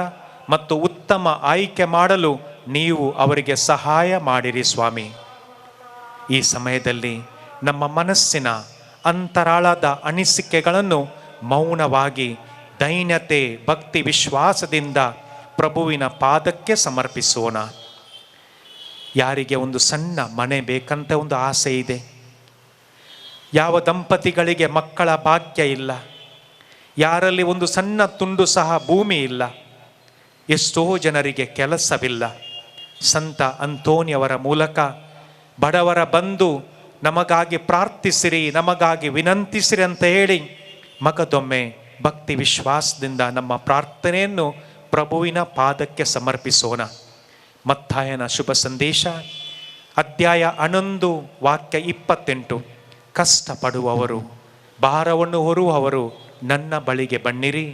ಮತ್ತು ಉತ್ತಮ ಆಯ್ಕೆ ಮಾಡಲು ನೀವು ಅವರಿಗೆ ಸಹಾಯ ಮಾಡಿರಿ ಸ್ವಾಮಿ. ಈ ಸಮಯದಲ್ಲಿ ನಮ್ಮ ಮನಸ್ಸಿನ ಅಂತರಾಳದ ಅನಿಸಿಕೆಗಳನ್ನು ಮೌನವಾಗಿ ದೈನ್ಯತೆ, ಭಕ್ತಿ, ವಿಶ್ವಾಸದಿಂದ ಪ್ರಭುವಿನ ಪಾದಕ್ಕೆ ಸಮರ್ಪಿಸೋಣ. ಯಾರಿಗೆ ಒಂದು ಸಣ್ಣ ಮನೆ ಬೇಕಂತ ಒಂದು ಆಸೆ ಇದೆ? ಯಾವ ದಂಪತಿಗಳಿಗೆ ಮಕ್ಕಳ ಭಾಗ್ಯ ಇಲ್ಲ? ಯಾರಲ್ಲಿ ಒಂದು ಸಣ್ಣ ತುಂಡು ಸಹ ಭೂಮಿ ಇಲ್ಲ? ಎಷ್ಟೋ ಜನರಿಗೆ ಕೆಲಸವಿಲ್ಲ. ಸಂತ ಅಂತೋನಿಯವರ ಮೂಲಕ ಬಡವರ ಬಂದು ನಮಗಾಗಿ ಪ್ರಾರ್ಥಿಸಿರಿ, ನಮಗಾಗಿ ವಿನಂತಿಸಿರಿ ಅಂತ ಹೇಳಿ ಮಗದೊಮ್ಮೆ ಭಕ್ತಿ ವಿಶ್ವಾಸದಿಂದ ನಮ್ಮ ಪ್ರಾರ್ಥನೆಯನ್ನು ಪ್ರಭುವಿನ ಪಾದಕ್ಕೆ ಸಮರ್ಪಿಸೋಣ. ಮತ್ತಾಯನ ಶುಭ ಸಂದೇಶ ಅಧ್ಯಾಯ 11 ವಾಕ್ಯ 28. ಕಷ್ಟಪಡುವವರು, ಭಾರವನ್ನು ಹೊರುವವರು ನನ್ನ ಬಳಿಗೆ ಬನ್ನಿರಿ,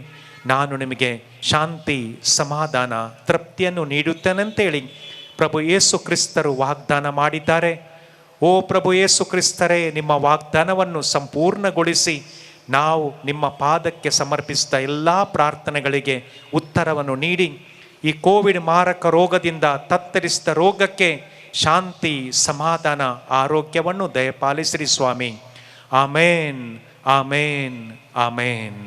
ನಾನು ನಿಮಗೆ ಶಾಂತಿ, ಸಮಾಧಾನ, ತೃಪ್ತಿಯನ್ನು ನೀಡುತ್ತೇನೆಂತೇಳಿ ಪ್ರಭು ಯೇಸು ಕ್ರಿಸ್ತರು ವಾಗ್ದಾನ ಮಾಡಿದ್ದಾರೆ. ಓ ಪ್ರಭು ಯೇಸು ಕ್ರಿಸ್ತರೇ, ನಿಮ್ಮ ವಾಗ್ದಾನವನ್ನು ಸಂಪೂರ್ಣಗೊಳಿಸಿ ನಾವು ನಿಮ್ಮ ಪಾದಕ್ಕೆ ಸಮರ್ಪಿಸಿದ ಎಲ್ಲ ಪ್ರಾರ್ಥನೆಗಳಿಗೆ ಉತ್ತರವನ್ನು ನೀಡಿ ಈ ಕೋವಿಡ್ ಮಾರಕ ರೋಗದಿಂದ ತತ್ತರಿಸಿದ ರೋಗಕ್ಕೆ ಶಾಂತಿ, ಸಮಾಧಾನ, ಆರೋಗ್ಯವನ್ನು ದಯಪಾಲಿಸಿರಿ ಸ್ವಾಮಿ. ಆಮೇನ್, ಆಮೇನ್, ಆಮೇನ್.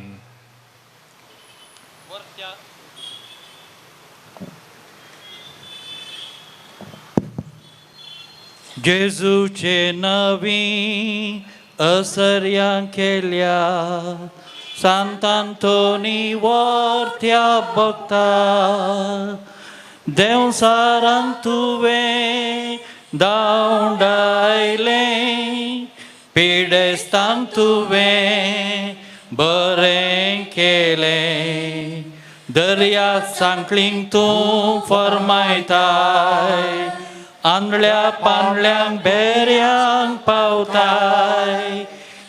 Jezuचे navi asaryan kelia Sant'Antoni vortia bhakta Deun sarantuve daundaile Pidestantuve berenkele Darya sankling tum formaitai Andल्या पांढल्यां बेऱ्यांक पावताय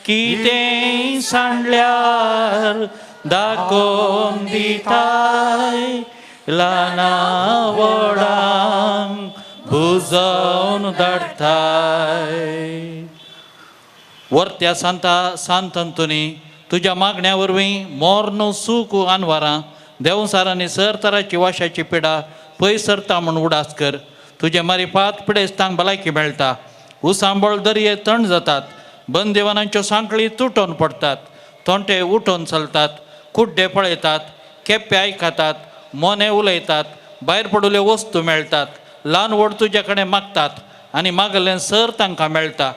कितें सांडल्यार दाखोवन दिताय ल्हाना व्हडांक बुजोवन धाडटाय. वर्त्या सांत अंतोनी तुज्या मागण्या वरवीं मोर्न सूख आनवारां देवसारांनी सर तराची वाशाची पिडा पयस सरता म्हूण उडास कर. तुजे मारिफात पिडेस्तांक भलायकी मेळटा. उसांबळ दर्ये थंड जातात. बंदिवानांच्यो सांखळी तुटोवन पडटात. तोंटे उठोवन चलतात. कुड्डे पळयतात. केप्पे आयकतात. मोने उलयतात. भायर पडुल्यो वस्तू मेळटात. ल्हान व्हड तुजे कडेन मागतात आनी मागलें सर तांकां मेळटा.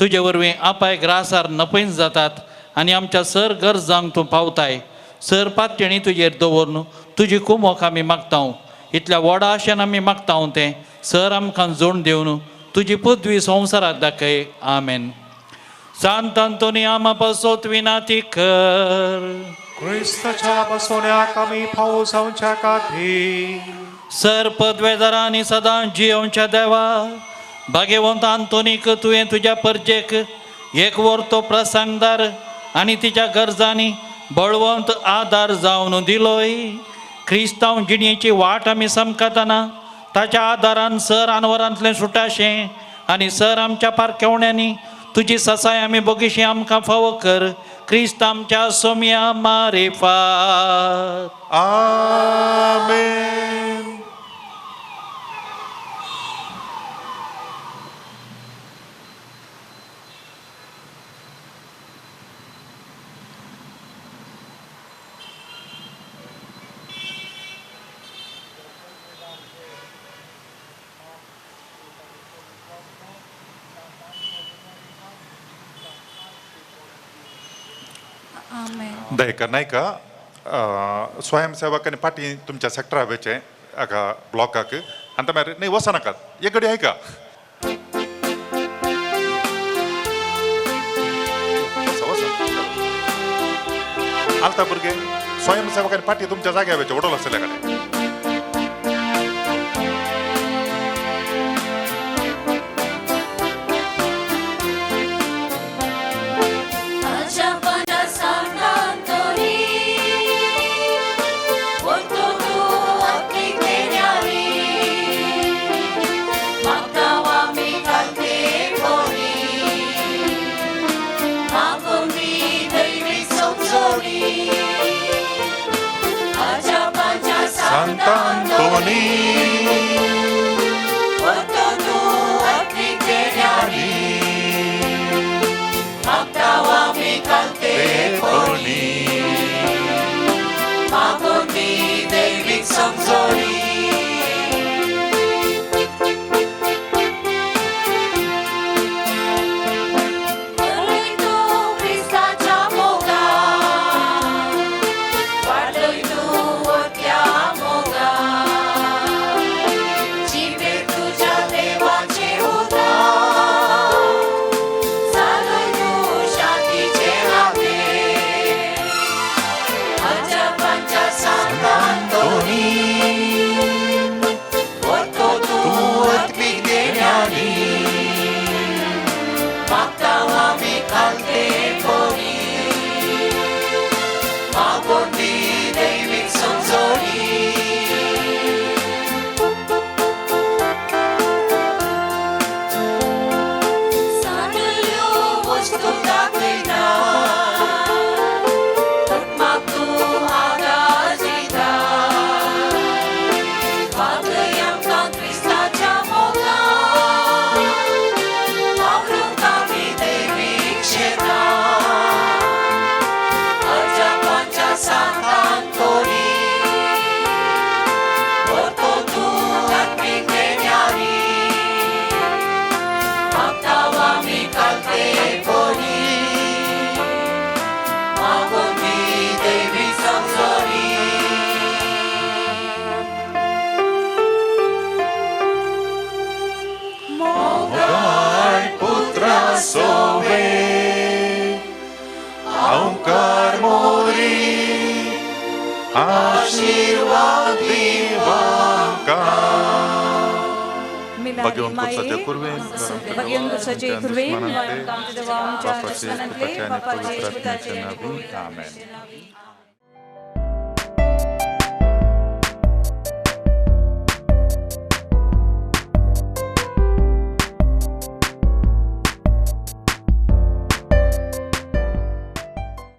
तुजे वरवीं आपाय ग्रासार नपयस जातात आनी आमच्या सर गरजांक तूं पावताय. सर पातयेणी तुजेर दवरून तुजी कुमोक आमी मागतांव. इतल्या व्हडा आशेन आमी मागतांव तें सर आमकां जोड दिवन तुजी पदवी संवसाराक दाखय. आमेन. सांत अंतोनी आमा पासोत विनाती कर. क्रिस्ताच्या बसवण्याक आमी फावो जावच्या खातीर सर पदवेदारांनी सदां जियोवच्या देवा भाग्यवंत आंतोनीक तुवें तुज्या परजेक एक वर्तो प्रसंगदार आनी तिच्या गरजांनी बळवंत आदार जावन दिलोय. क्रिस्तांव जिणेची वाट आमी समकतना ताच्या आदारान सर आनवरांतलें सुटाशें आनी सर आमच्या पारकेवण्यांनी तुजी ससाय आमी बोगीशी आमकां फावो कर. क्रिस्त आमच्या सोम्या मारिफात. आमेन. दयेकर नाही का स्वयंसेवकांनी पाठी तुमच्या सेक्टर हवेचे हाका ब्लॉकाक आनी ते नाही वचनाकात एक घडी ऐका. आलता भुरगे स्वयंसेवकांनी पाठी तुमच्या जाग्या हवेचे वडोल आसले कडेन. Bagyon kursace kurve, Bagyon kursace kurve, Bapace, Bapace, Bapace, Bapace, Bapace, Bapace, Bapace, Bapace, Bapace, Bapace, Amen.